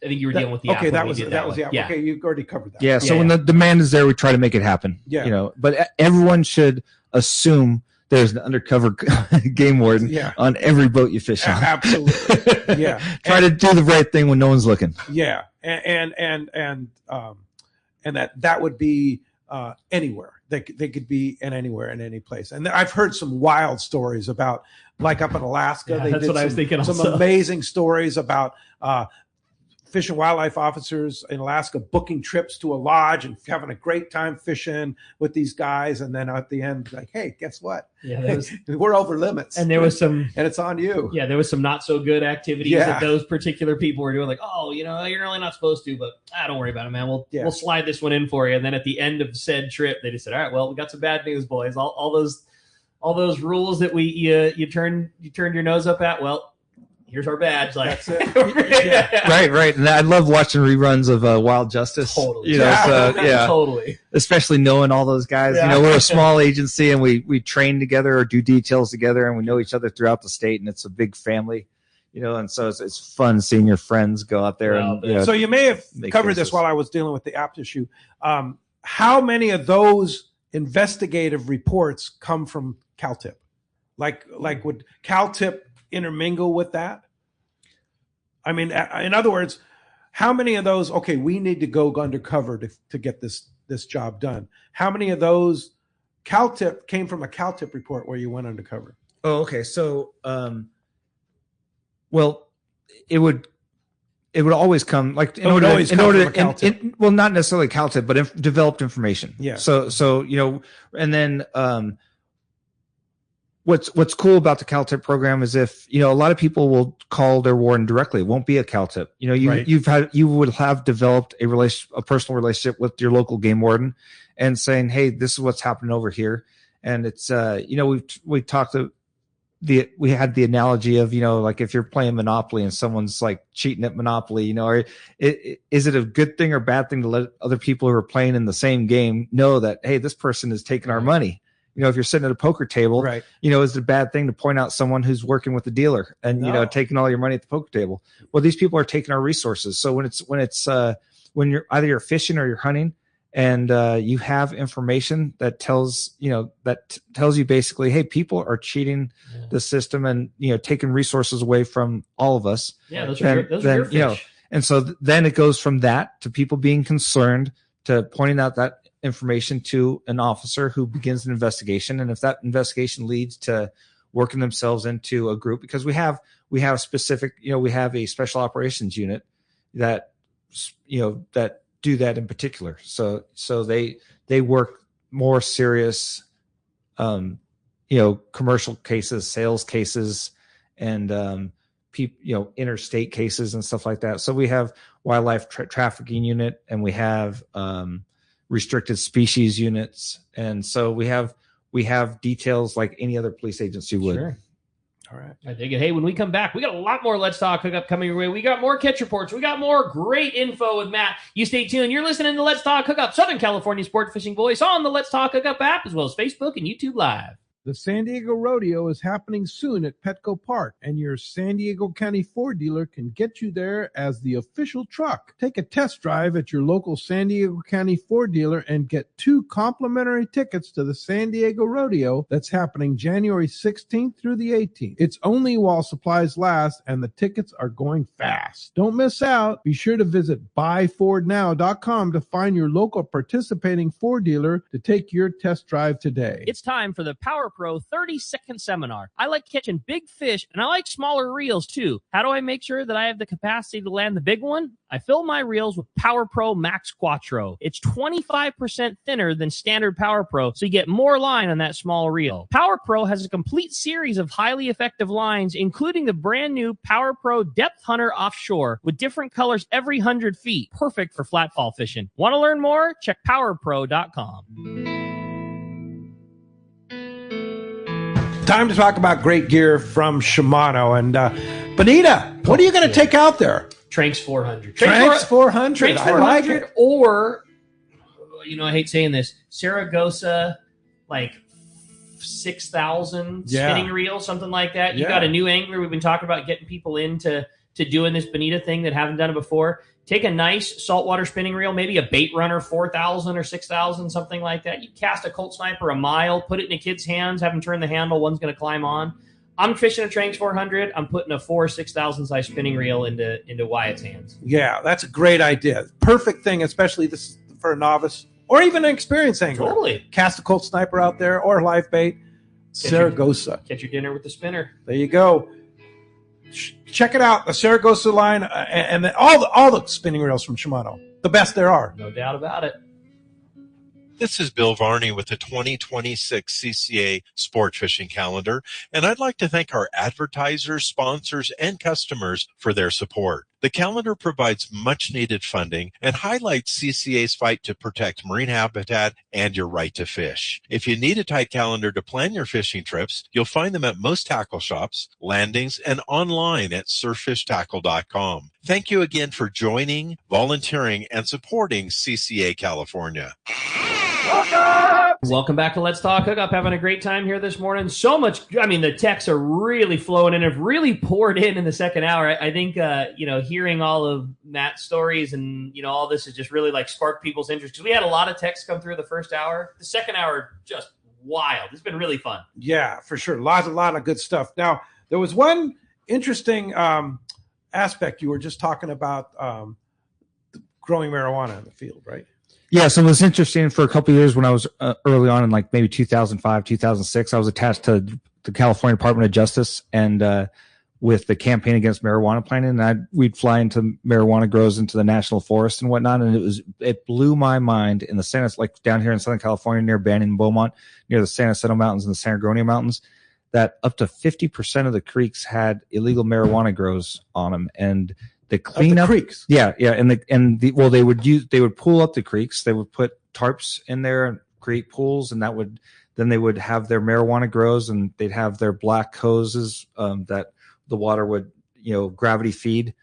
dealing with the app. Okay, that was the app. Yeah. Okay, you already covered that. Yeah, so when the demand is there, we try to make it happen. Yeah. But everyone should assume there's an undercover game warden on every boat you fish on. Absolutely. Yeah. Try to do the right thing when no one's looking. Yeah. And that would be anywhere. They could be anywhere, in any place. And I've heard some wild stories about, like up in Alaska. Yeah, that's what I was thinking. Some also. amazing stories about Fish and Wildlife officers in Alaska booking trips to a lodge and having a great time fishing with these guys, and then at the end, like, hey, guess what? Yeah, we're over limits, and there was some, and it's on you. Yeah, there was some not so good activities that those particular people were doing. Like, oh, you're really not supposed to, but don't worry about it, man. We'll slide this one in for you. And then at the end of said trip, they just said, all right, well, we got some bad news, boys. All those rules that you turned your nose up at. Well, here's our badge. Like, that's it. Right. And I love watching reruns of Wild Justice. Totally. Totally. Especially knowing all those guys. Yeah. We're a small agency, and we train together or do details together, and we know each other throughout the state, and it's a big family. And so it's fun seeing your friends go out there. So you may have covered this while I was dealing with the app issue. How many of those investigative reports come from CalTIP? Like would CalTIP intermingle with that? I mean, in other words, how many of those, okay, we need to go undercover to get this job done? How many of those CalTIP came from a CalTIP report where you went undercover? Oh, okay. So, well, it would always come, like, in order not necessarily CalTIP, but developed information. Yeah. So and then what's cool about the CalTIP program is if a lot of people will call their warden directly. It won't be a CalTIP. You would have developed a personal relationship with your local game warden, and saying, hey, this is what's happening over here. And it's we talked to. We had the analogy of, like if you're playing Monopoly and someone's like cheating at Monopoly, is it a good thing or bad thing to let other people who are playing in the same game know that, hey, this person is taking our money? If you're sitting at a poker table, is it a bad thing to point out someone who's working with the dealer and, taking all your money at the poker table? Well, these people are taking our resources. So when you're fishing or you're hunting, and you have information that tells you basically, hey, people are cheating the system and taking resources away from all of us. Yeah, those are your fish. And so then it goes from that to people being concerned to pointing out that information to an officer who begins an investigation. And if that investigation leads to working themselves into a group, because we have specific, we have a special operations unit that do that in particular. So they work more serious, commercial cases, sales cases, and interstate cases and stuff like that. So we have wildlife trafficking unit, and we have restricted species units, and so we have details like any other police agency would. Sure. All right. I dig it. Hey, when we come back, we got a lot more Let's Talk Hookup coming your way. We got more catch reports. We got more great info with Matt. You stay tuned. You're listening to Let's Talk Hookup, Southern California sport fishing voice on the Let's Talk Hookup app, as well as Facebook and YouTube Live. The San Diego Rodeo is happening soon at Petco Park, and your San Diego County Ford dealer can get you there as the official truck. Take a test drive at your local San Diego County Ford dealer and get 2 complimentary tickets to the San Diego Rodeo that's happening January 16th through the 18th. It's only while supplies last, and the tickets are going fast. Don't miss out. Be sure to visit buyfordnow.com to find your local participating Ford dealer to take your test drive today. It's time for the Power Pro 30-second seminar. I like catching big fish, and I like smaller reels too. How do I make sure that I have the capacity to land the big one? I fill my reels with Power Pro Max Quattro. It's 25% thinner than standard Power Pro, so you get more line on that small reel. Power Pro has a complete series of highly effective lines, including the brand new Power Pro Depth Hunter Offshore with different colors every 100 feet. Perfect for flatfall fishing. Want to learn more? Check powerpro.com. Time to talk about great gear from Shimano. And Bonita, what are you going to take out there? Tranks 400. Tranks 400. Tranks 400, I like it. or, I hate saying this, Saragossa, like 6,000 spinning reel, something like that. You got a new angler. We've been talking about getting people into doing this Bonita thing that haven't done it before. Take a nice saltwater spinning reel, maybe a bait runner, 4,000 or 6,000, something like that. You cast a Colt Sniper a mile, put it in a kid's hands, have them turn the handle, one's going to climb on. I'm fishing a Tranks 400. I'm putting a 6,000 size spinning reel into Wyatt's hands. Yeah, that's a great idea. Perfect thing, especially this for a novice or even an experienced angler. Totally. Cast a Colt Sniper out there or live bait. Saragossa. Catch your dinner with the spinner. There you go. Check it out, the Saragossa line, and all the spinning reels from Shimano, the best there are. No doubt about it. This is Bill Varney with the 2026 CCA Sport Fishing Calendar, and I'd like to thank our advertisers, sponsors, and customers for their support. The calendar provides much-needed funding and highlights CCA's fight to protect marine habitat and your right to fish. If you need a tight calendar to plan your fishing trips, you'll find them at most tackle shops, landings, and online at surffishtackle.com. Thank you again for joining, volunteering, and supporting CCA California. Welcome back to Let's Talk Hookup. Having a great time here this morning. So much, the texts are really flowing in, have really poured in the second hour. I think, hearing all of Matt's stories and, all this has just really sparked people's interest. Because we had a lot of texts come through the first hour. The second hour, just wild. It's been really fun. Yeah, for sure. A lot of good stuff. Now, there was one interesting aspect you were just talking about, growing marijuana in the field, right? Yeah, so it was interesting for a couple of years when I was early on in maybe 2005, 2006. I was attached to the California Department of Justice and with the campaign against marijuana planting. And we'd fly into marijuana grows into the national forest and whatnot. And it blew my mind in the San, down here in Southern California near Banning and Beaumont, near the San Jacinto Mountains and the San Antonio Mountains, that up to 50% of the creeks had illegal marijuana grows on them. And the cleanup creeks. Yeah. They would pool up the creeks. They would put tarps in there and create pools, and then they would have their marijuana grows, and they'd have their black hoses that the water would, gravity feed,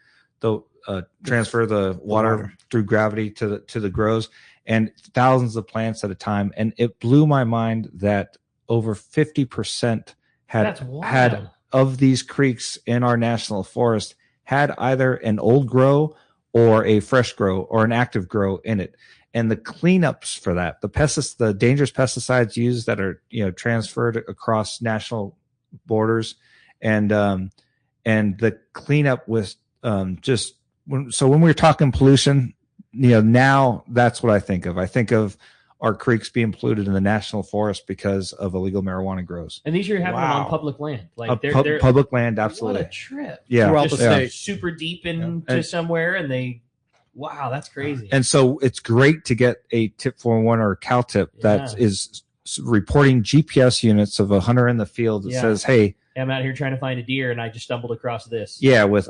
transfer the water through gravity to the grows, and thousands of plants at a time. And it blew my mind that over 50% had of these creeks in our national forest had either an old grow or a fresh grow or an active grow in it. And the cleanups for that, the dangerous pesticides used that are, transferred across national borders, and the cleanup with so when we're talking pollution, now that's what I think of. I think of our creeks being polluted in the national forest because of illegal marijuana grows. And these are happening on public land. They're public land, absolutely. What a trip. Yeah. Throughout the state. Super deep into somewhere, and that's crazy. And so it's great to get a tip 411 or a CalTIP that is reporting GPS units of a hunter in the field that says, hey, I'm out here trying to find a deer, and I just stumbled across this. Yeah, with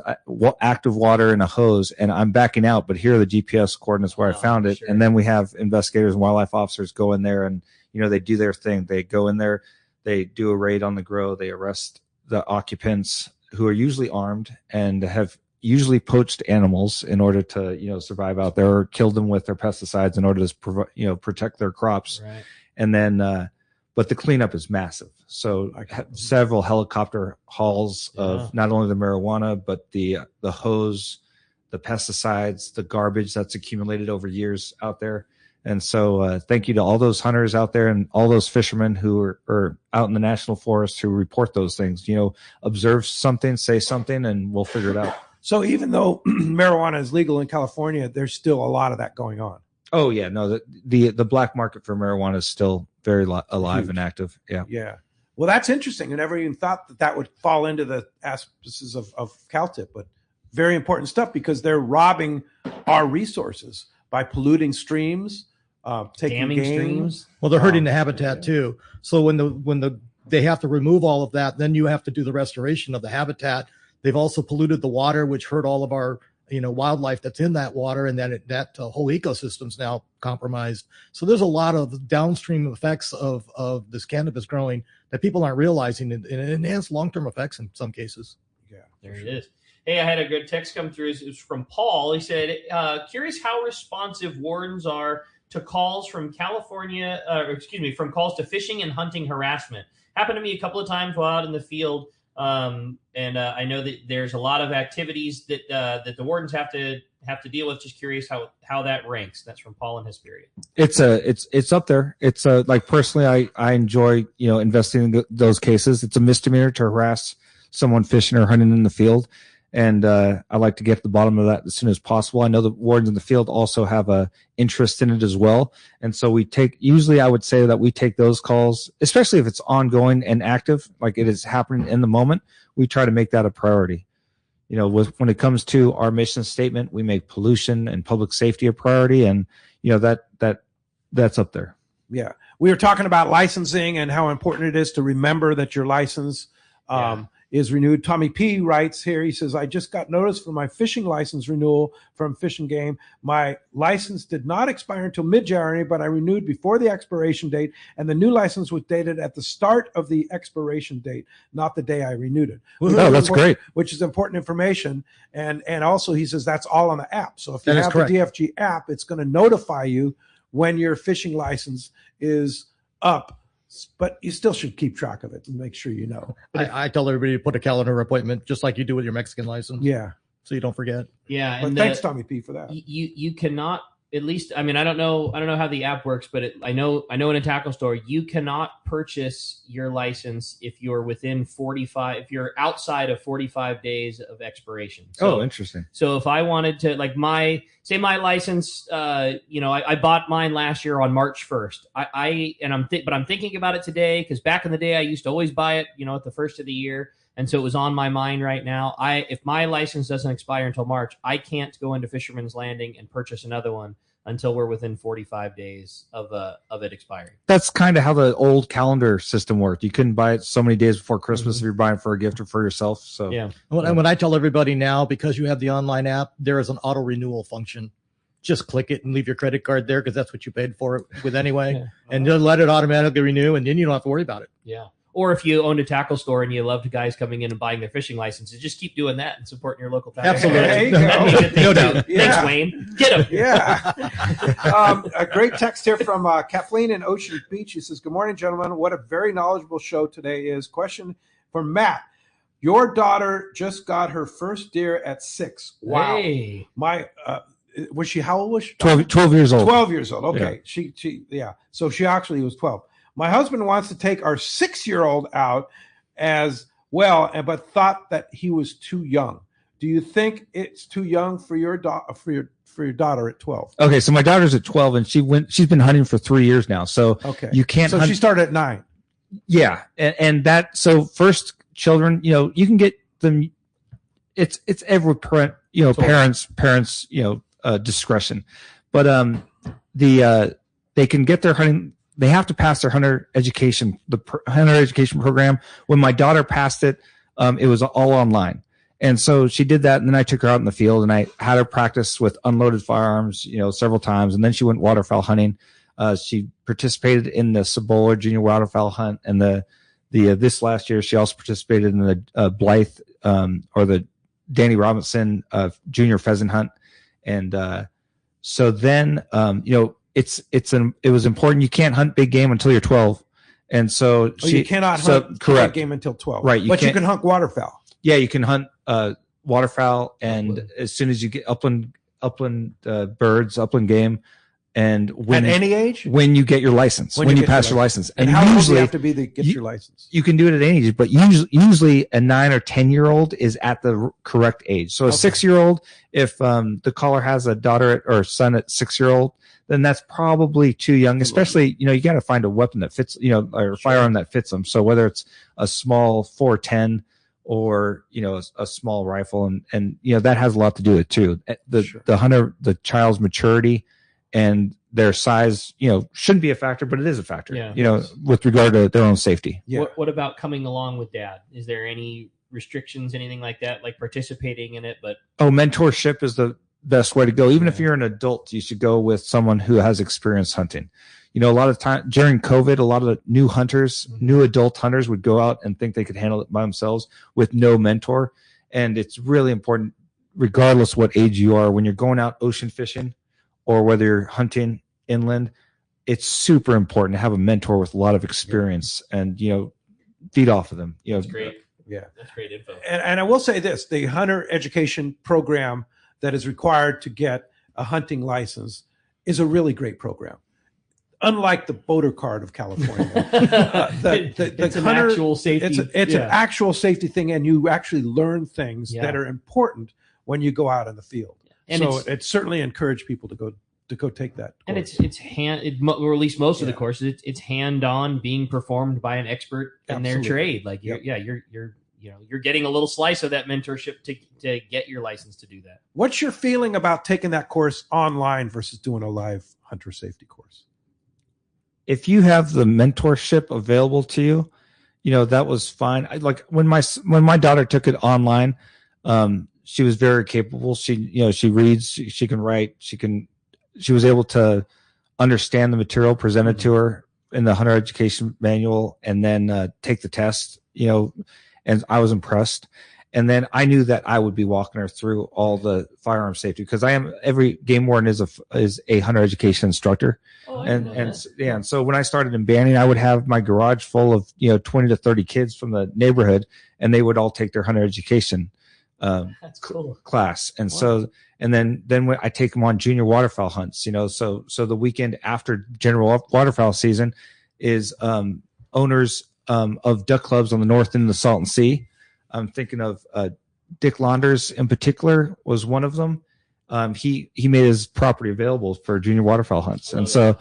active water and a hose, and I'm backing out, but here are the GPS coordinates where I found it. Sure. And then we have investigators and wildlife officers go in there, and they do their thing. They go in there, they do a raid on the grow, they arrest the occupants who are usually armed and have usually poached animals in order to survive out there, or killed them with their pesticides in order to protect their crops. Right. And then but the cleanup is massive. So several helicopter hauls of not only the marijuana, but the hose, the pesticides, the garbage that's accumulated over years out there. And so thank you to all those hunters out there and all those fishermen who are out in the national forest who report those things. Observe something, say something, and we'll figure it out. So even though marijuana is legal in California, there's still a lot of that going on. Oh yeah, no, the black market for marijuana is still very alive Huge. And active. Yeah. Yeah. Well, that's interesting. I never even thought that would fall into the auspices of CalTIP, but very important stuff because they're robbing our resources by polluting streams, taking damming game. streams. Well, they're hurting the habitat too. So when they have to remove all of that, then you have to do the restoration of the habitat. They've also polluted the water, which hurt all of our wildlife that's in that water, and then that whole ecosystem's now compromised. So there's a lot of downstream effects of this cannabis growing that people aren't realizing, and it has long-term effects in some cases. Yeah, there it is. Hey, I had a good text come through. It was from Paul. He said, curious how responsive wardens are to calls from from calls to fishing and hunting harassment. Happened to me a couple of times while out in the field. And I know that there's a lot of activities that the wardens have to deal with. Just curious how that ranks. That's from Paul in Hesperia. It's up there. It's like personally, I enjoy investigating those cases. It's a misdemeanor to harass someone fishing or hunting in the field, and I like to get to the bottom of that as soon as possible. I know the wardens in the field also have a interest in it as well, and so usually I would say that we take those calls, especially if it's ongoing and active, like it is happening in the moment. We try to make that a priority. When it comes to our mission statement, we make pollution and public safety a priority, and that's up there. Yeah, we were talking about licensing and how important it is to remember that your license is renewed. Tommy P writes here, he says, I just got notice for my fishing license renewal from Fish and Game. My license did not expire until mid-January, but I renewed before the expiration date, and the new license was dated at the start of the expiration date, not the day I renewed it. Oh, that's great. Which is important information. And also he says that's all on the app. So if you have the DFG app, it's going to notify you when your fishing license is up. But you still should keep track of it and make sure you know. I tell everybody to put a calendar appointment just like you do with your Mexican license. Yeah. So you don't forget. Yeah. But thanks, Tommy P, for that. You cannot, at least, I mean, I don't know how the app works, but I know in a tackle store, you cannot purchase your license if you're if you're outside of 45 days of expiration. So, interesting. So if I wanted to, like my license, I bought mine last year on March 1st. But I'm thinking about it today because back in the day I used to always buy it, at the first of the year. And so it was on my mind right now. If my license doesn't expire until March, I can't go into Fisherman's Landing and purchase another one until we're within 45 days of it expiring. That's kind of how the old calendar system worked. You couldn't buy it so many days before Christmas if you're buying for a gift or for yourself. So yeah. And when I tell everybody now, because you have the online app, there is an auto renewal function. Just click it and leave your credit card there because that's what you paid for it with anyway. And then let it automatically renew, and then you don't have to worry about it. Yeah. Or if you owned a tackle store and you loved guys coming in and buying their fishing licenses, just keep doing that and supporting your local tackle store. Absolutely. No doubt. Thanks, Wayne. Get him. Yeah. A great text here from Kathleen in Ocean Beach. She says, good morning, gentlemen. What a very knowledgeable show today is. Question for Matt. Your daughter just got her first deer at 6. Wow. Hey. Was she, how old was she? 12 years old. 12 years old. Okay. Yeah. So she actually was 12. My husband wants to take our 6-year-old out as well, but thought that he was too young. Do you think it's too young for your daughter at 12? Okay, so my daughter's at 12 and she's been hunting for 3 years now. So you can't. So she started at 9. Yeah, and that, so first children, you can get them. It's every parent, parents, discretion, but they can get their hunting they have to pass their hunter education program. When my daughter passed it, it was all online. And so she did that, and then I took her out in the field, and I had her practice with unloaded firearms, several times, and then she went waterfowl hunting. She participated in the Cibola Junior Waterfowl Hunt, and this last year she also participated in the Blythe or the Danny Robinson Junior Pheasant Hunt, and so then it was important. You can't hunt big game until you're 12, and so you cannot hunt big game until 12, right? But you can hunt waterfowl. Yeah, you can hunt waterfowl, and as soon as you get upland birds, upland game, and at any age, when you get your license, when you pass your license, and how old do you have to be to get your license? You can do it at any age, but usually a 9 or 10-year-old is at the correct age. So a 6-year-old, if the caller has a daughter or son at 6-year-old, then that's probably too young. Especially, you got to find a weapon that fits, or a firearm that fits them. So whether it's a small 410 or a small rifle, and that has a lot to do with it too. The hunter, the child's maturity and their size, shouldn't be a factor, but it is a factor. Yeah. With regard to their own safety. Yeah. What about coming along with dad? Is there any restrictions, anything like that, like participating in it? Mentorship is the best way to go. Even if you're an adult, you should go with someone who has experience hunting. A lot of time during COVID, a lot of the new adult hunters would go out and think they could handle it by themselves with no mentor. And it's really important, regardless what age you are, when you're going out ocean fishing or whether you're hunting inland, it's super important to have a mentor with a lot of experience and, feed off of them. That's great. Yeah. That's great info. And I will say this, the hunter education program that is required to get a hunting license is a really great program. Unlike the boater card of California, it's an actual safety. It's an actual safety thing, and you actually learn things that are important when you go out in the field. And so it's certainly encourage people to go take that course. And or at least most of the courses, it's hand-on, being performed by an expert in their trade. Like you're getting a little slice of that mentorship to get your license to do that. What's your feeling about taking that course online versus doing a live hunter safety course? If you have the mentorship available to you, that was fine. Like when my daughter took it online, she was very capable. She reads, she can write, she was able to understand the material presented to her in the hunter education manual, and then take the test. And I was impressed. And then I knew that I would be walking her through all the firearm safety, because every game warden is a hunter education instructor. And so when I started in Banning, I would have my garage full of 20 to 30 kids from the neighborhood, and they would all take their hunter education That's cool. class. And so then when I take them on junior waterfowl hunts, so the weekend after general waterfowl season is owners of duck clubs on the north end of the Salton Sea. I'm thinking of Dick Launders in particular was one of them. He made his property available for junior waterfowl hunts. And so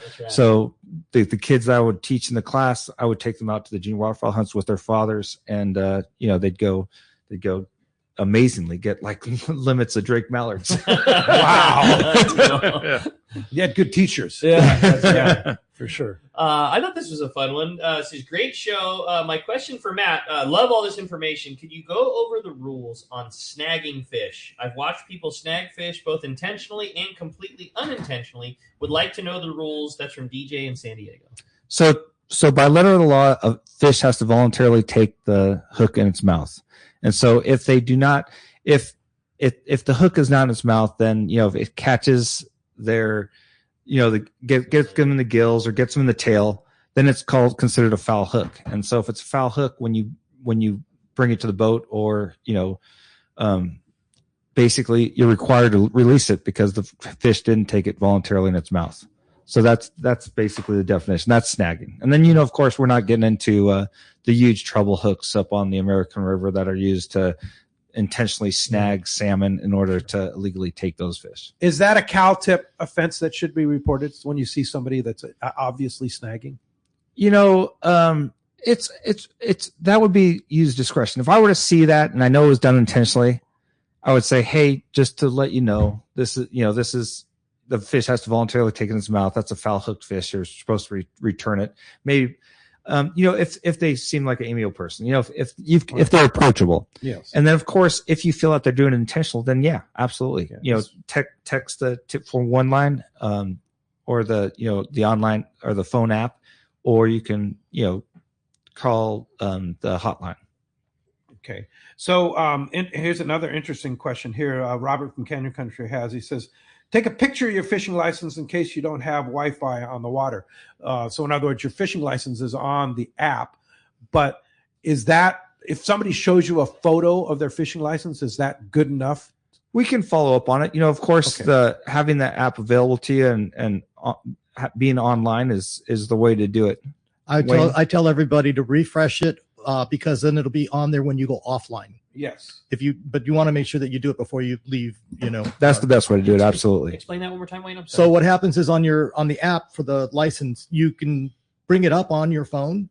the kids that I would teach in the class, I would take them out to the junior waterfowl hunts with their fathers, and they'd go amazingly get like limits of Drake mallards. Wow. You had good teachers. Yeah, for sure. I thought this was a fun one. This is a great show. My question for Matt, love all this information. Could you go over the rules on snagging fish? I've watched people snag fish both intentionally and completely unintentionally. Would like to know the rules. That's from DJ in San Diego. So by letter of the law, a fish has to voluntarily take the hook in its mouth. And so if they do not, if the hook is not in its mouth, then, if it catches their, gets them in the gills or gets them in the tail, then it's considered a foul hook. And so if it's a foul hook, when you bring it to the boat, or, basically you're required to release it because the fish didn't take it voluntarily in its mouth. So that's basically the definition. That's snagging. And then, of course, we're not getting into the huge treble hooks up on the American River that are used to intentionally snag salmon in order to illegally take those fish. Is that a CalTIP offense that should be reported when you see somebody that's obviously snagging? It's that would be used discretion. If I were to see that and I know it was done intentionally, I would say, hey, just to let you know, this is the fish has to voluntarily take it in its mouth. That's a foul hooked fish. You're supposed to return it. Maybe, if they seem like an amiable person, if they're approachable. Yes. And then of course, if you feel that they're doing it intentional, then yeah, absolutely. Yes. Text the tip for one line, or the online or the phone app, or you can, call the hotline. Okay. So here's another interesting question here. Robert from Canyon Country he says, take a picture of your fishing license in case you don't have Wi-Fi on the water. So in other words, your fishing license is on the app, but is that, if somebody shows you a photo of their fishing license, is that good enough? We can follow up on it. Of course, having that app available to you and being online is the way to do it. I tell everybody to refresh it, because then it'll be on there when you go offline. Yes. But you want to make sure that you do it before you leave. That's the best way to do it. Absolutely. Explain that one more time, Wayne. So what happens is on the app for the license, you can bring it up on your phone,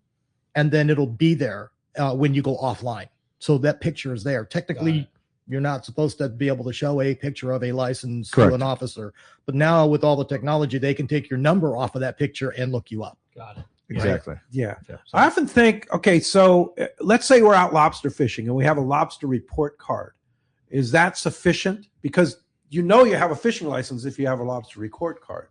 and then it'll be there when you go offline. So that picture is there. Technically, you're not supposed to be able to show a picture of a license to an officer, but now with all the technology, they can take your number off of that picture and look you up. Got it. Exactly. Right? Yeah. I often think, so let's say we're out lobster fishing and we have a lobster report card. Is that sufficient? Because you have a fishing license if you have a lobster report card,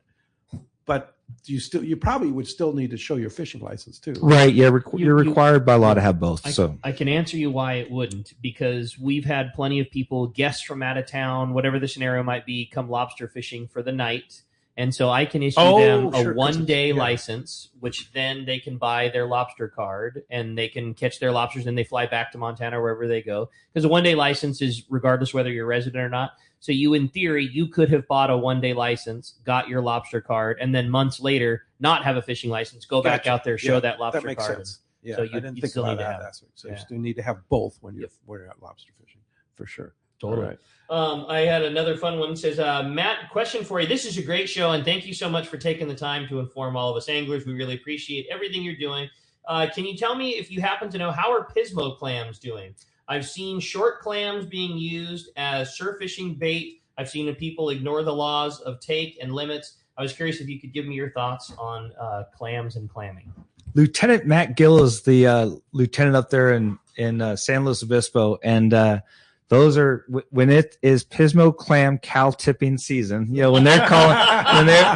but you probably would still need to show your fishing license too. Right. Yeah. You're required by law to have both. I can answer you why it wouldn't, because we've had plenty of people, guests from out of town, whatever the scenario might be, come lobster fishing for the night. And so I can issue them a one-day license, which then they can buy their lobster card and they can catch their lobsters and they fly back to Montana or wherever they go. Because a one-day license is regardless whether you're a resident or not. So in theory, you could have bought a one-day license, got your lobster card, and then months later not have a fishing license, go back out there, show that lobster card. That makes sense. Yeah, so I didn't think about that. So you still need to have both when you're out lobster fishing, for sure. Totally. Right. I had another fun one. It says, Matt, question for you. This is a great show, and thank you so much for taking the time to inform all of us anglers. We really appreciate everything you're doing. Can you tell me if you happen to know, how are Pismo clams doing? I've seen short clams being used as surf fishing bait. I've seen people ignore the laws of take and limits. I was curious if you could give me your thoughts on clams and clamming. Lieutenant Matt Gill is the lieutenant up there in San Luis Obispo, and those are when it is Pismo clam CalTIPing season. When they're calling,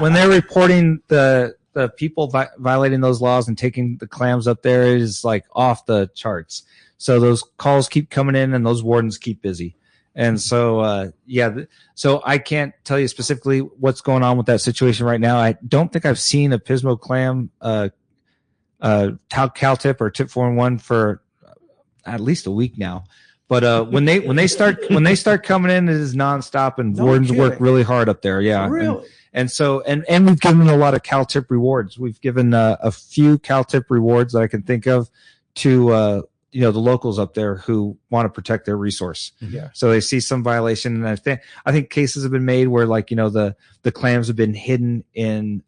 when they're reporting the people violating those laws and taking the clams up there, it is like off the charts. So those calls keep coming in, and those wardens keep busy. And so, so I can't tell you specifically what's going on with that situation right now. I don't think I've seen a Pismo clam CalTIP or tip 4-in-1 for at least a week now. But when they start coming in, it is nonstop, and wardens work really hard up there. Yeah, really. And so we've given a lot of CalTIP rewards. We've given a few CalTIP rewards that I can think of to the locals up there who want to protect their resource. Yeah. So they see some violation, and I think cases have been made where the clams have been hidden in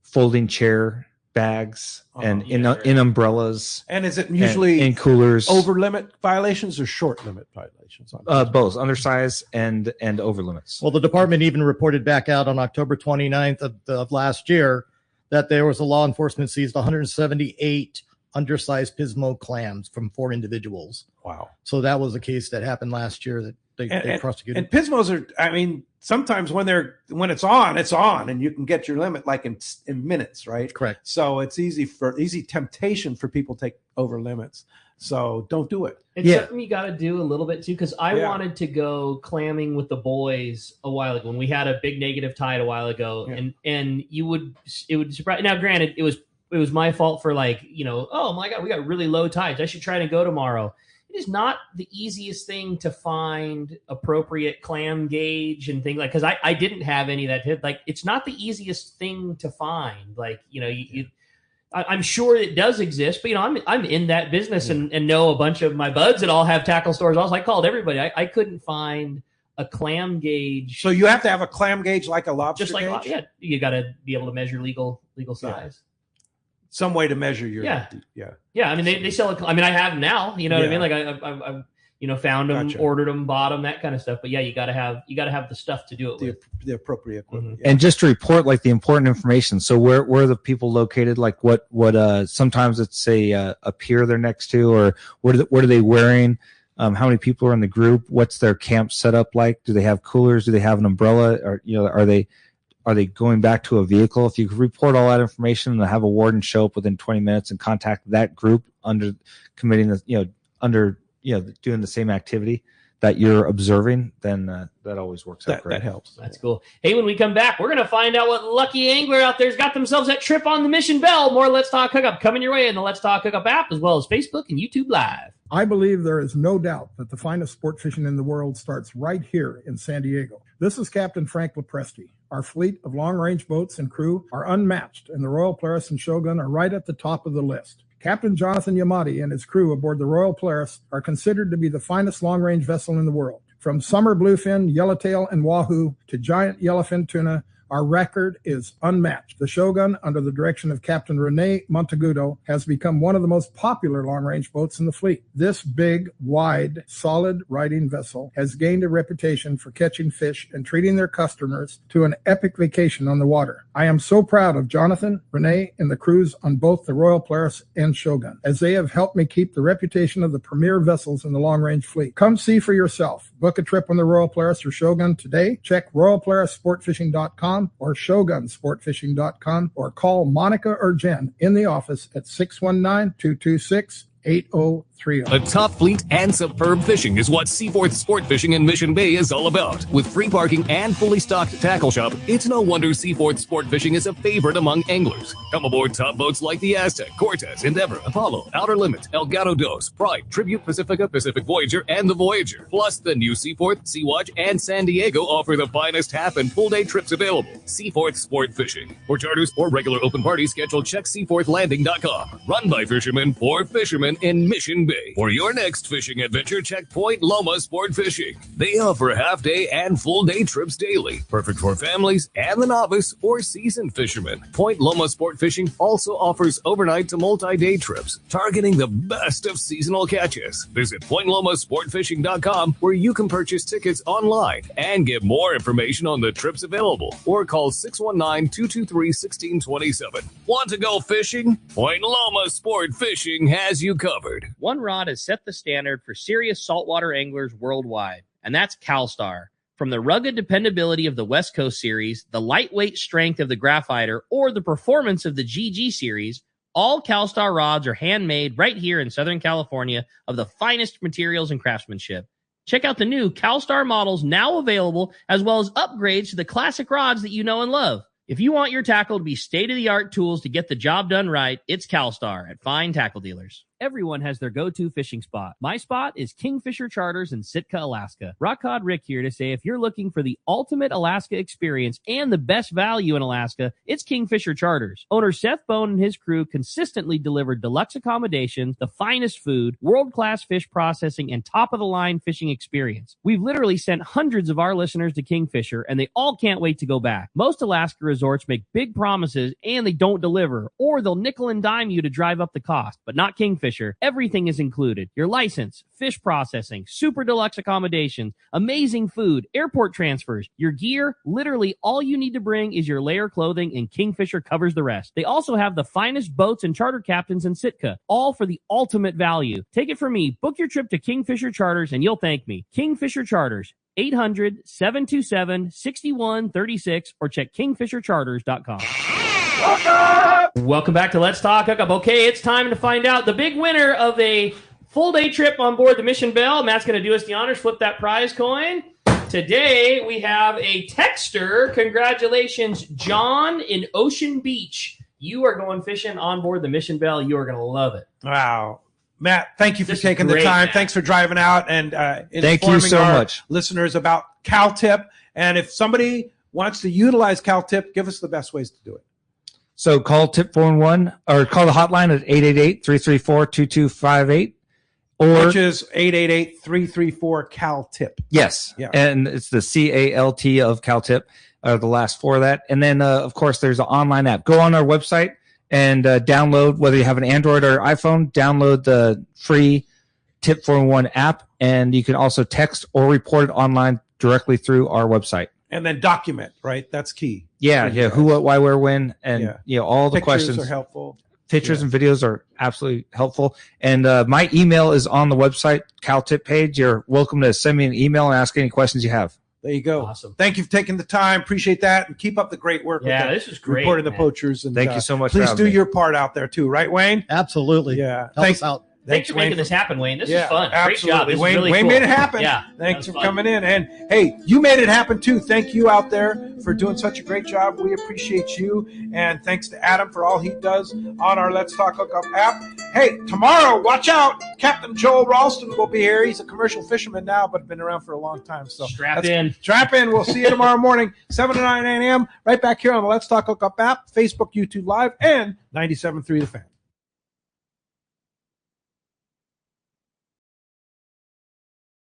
folding chair bags and in umbrellas. And is it usually in coolers? Over limit violations or short limit violations? Both undersize and over limits. Well, the department even reported back out on October 29th of last year that there was a law enforcement seized 178 undersized Pismo clams from 4 individuals. Wow. So that was a case that happened last year that they prosecuted. And Pismos are, sometimes when it's on, and you can get your limit like in minutes, right? Correct. So it's easy temptation for people to take over limits. So don't do it. It's something you got to do a little bit too, because I wanted to go clamming with the boys a while ago when we had a big negative tide a while ago, and it would surprise. Now, granted, it was my fault for oh my God, we got really low tides. I should try to go tomorrow. It is not the easiest thing to find appropriate clam gauge and things because I didn't have any of that. It's not the easiest thing to find. I'm sure it does exist, but I'm in that business and know a bunch of my buds that all have tackle stores. Also, I called everybody. I couldn't find a clam gauge. So you have to have a clam gauge like a lobster gauge? You got to be able to measure legal size. Yeah. Some way to measure your Yeah. I mean, they sell it. I mean, I have now. You know what I mean? found them, Gotcha. ordered them, bought them, that kind of stuff. But yeah, you got to have the stuff to do it with. The appropriate equipment. And just to report like the important information. So where are the people located? Like what sometimes it's a pier they're next to, or what are they wearing? How many people are in the group? What's their camp set up like? Do they have coolers? Do they have an umbrella? Or are they going back to a vehicle? If you could report all that information and have a warden show up within 20 minutes and contact that group under committing the doing the same activity that you're observing, then that always works out great. That helps. That's cool. Hey, when we come back, we're going to find out what lucky angler out there's got themselves that trip on the Mission Bell. More Let's Talk Hookup coming your way in the Let's Talk Hookup app, as well as Facebook and YouTube Live. I believe there is no doubt that the finest sport fishing in the world starts right here in San Diego. This is Captain Frank Lepresti. Our fleet of long-range boats and crew are unmatched, and the Royal Polaris and Shogun are right at the top of the list. Captain Jonathan Yamati and his crew aboard the Royal Polaris are considered to be the finest long-range vessel in the world. From summer bluefin, yellowtail, and wahoo to giant yellowfin tuna, our record is unmatched. The Shogun, under the direction of Captain Rene Monteagudo, has become one of the most popular long-range boats in the fleet. This big, wide, solid riding vessel has gained a reputation for catching fish and treating their customers to an epic vacation on the water. I am so proud of Jonathan, Rene, and the crews on both the Royal Polaris and Shogun, as they have helped me keep the reputation of the premier vessels in the long-range fleet. Come see for yourself. Book a trip on the Royal Polaris or Shogun today. Check RoyalPolarisSportFishing.com or ShogunSportFishing.com, or call Monica or Jen in the office at 619-226-8030. A top fleet and superb fishing is what Seaforth Sport Fishing in Mission Bay is all about. With free parking and fully stocked tackle shop, it's no wonder Seaforth Sport Fishing is a favorite among anglers. Come aboard top boats like the Aztec, Cortez, Endeavor, Apollo, Outer Limit, Elgato Dos, Pride, Tribute Pacifica, Pacific Voyager, and the Voyager. Plus, the new Seaforth, Sea-Watch, and San Diego offer the finest half and full day trips available. Seaforth Sport Fishing. For charters or regular open parties, schedule check seaforthlanding.com. Run by fishermen for fishermen in Mission Bay. For your next fishing adventure, check Point Loma Sport Fishing. They offer half-day and full-day trips daily, perfect for families and the novice or seasoned fishermen. Point Loma Sport Fishing also offers overnight to multi-day trips, targeting the best of seasonal catches. Visit PointLomaSportFishing.com, where you can purchase tickets online and get more information on the trips available, or call 619-223-1627. Want to go fishing? Point Loma Sport Fishing has you covered. One rod has set the standard for serious saltwater anglers worldwide, and that's CalStar. From the rugged dependability of the West Coast series, the lightweight strength of the Graphiter, or the performance of the GG series, all CalStar rods are handmade right here in Southern California of the finest materials and craftsmanship. Check out the new CalStar models now available, as well as upgrades to the classic rods that you know and love. If you want your tackle to be state-of-the-art tools to get the job done right, it's CalStar at fine tackle dealers. Everyone has their go-to fishing spot. My spot is Kingfisher Charters in Sitka, Alaska. Rock Cod Rick here to say if you're looking for the ultimate Alaska experience and the best value in Alaska, it's Kingfisher Charters. Owner Seth Bone and his crew consistently deliver deluxe accommodations, the finest food, world-class fish processing, and top-of-the-line fishing experience. We've literally sent hundreds of our listeners to Kingfisher, and they all can't wait to go back. Most Alaska resorts make big promises, and they don't deliver, or they'll nickel and dime you to drive up the cost, but not Kingfisher. Everything is included. Your license, fish processing, super deluxe accommodations, amazing food, airport transfers, your gear. Literally all you need to bring is your layer clothing, and Kingfisher covers the rest. They also have the finest boats and charter captains in Sitka, all for the ultimate value. Take it from me. Book your trip to Kingfisher Charters and you'll thank me. Kingfisher Charters, 800-727-6136, or check kingfishercharters.com. Welcome back to Let's Talk Hookup. Okay, it's time to find out the big winner of a full-day trip on board the Mission Bell. Matt's going to do us the honors, flip that prize coin. Today, we have a texter. Congratulations, John in Ocean Beach. You are going fishing on board the Mission Bell. You are going to love it. Wow. Matt, thank you for taking the time. Matt. Thanks for driving out and informing our listeners about CalTIP. And if somebody wants to utilize CalTIP, give us the best ways to do it. So call TIP 411 or call the hotline at 888-334-2258. Which is 888-334-CalTIP. Yes. Yeah. And it's the CALT of CalTIP, the last four of that. And then, of course, there's an online app. Go on our website and download, whether you have an Android or iPhone, download the free Tip 411 app, and you can also text or report it online directly through our website. And then document, right? That's key. Yeah. Who, what, why, where, when, and all the Pictures questions are helpful. Pictures and videos are absolutely helpful. And my email is on the website, CalTIP page. You're welcome to send me an email and ask any questions you have. There you go. Awesome. Thank you for taking the time. Appreciate that. And keep up the great work. Yeah, with this is great. Reporting the poachers. And thank you so much. Please do your part out there too. Right, Wayne? Absolutely. Yeah. Help us out. Thanks for making this happen, Wayne. This is fun. Absolutely. Great job. This Wayne, is really Wayne cool. made it happen. Yeah. Thanks for fun. coming in. And hey, you made it happen too. Thank you out there for doing such a great job. We appreciate you. And thanks to Adam for all he does on our Let's Talk Hookup app. Hey, tomorrow, watch out. Captain Joel Ralston will be here. He's a commercial fisherman now, but been around for a long time. So Strap in. We'll see you tomorrow morning, 7 to 9 a.m. right back here on the Let's Talk Hookup app, Facebook, YouTube Live, and 97.3 The Fan.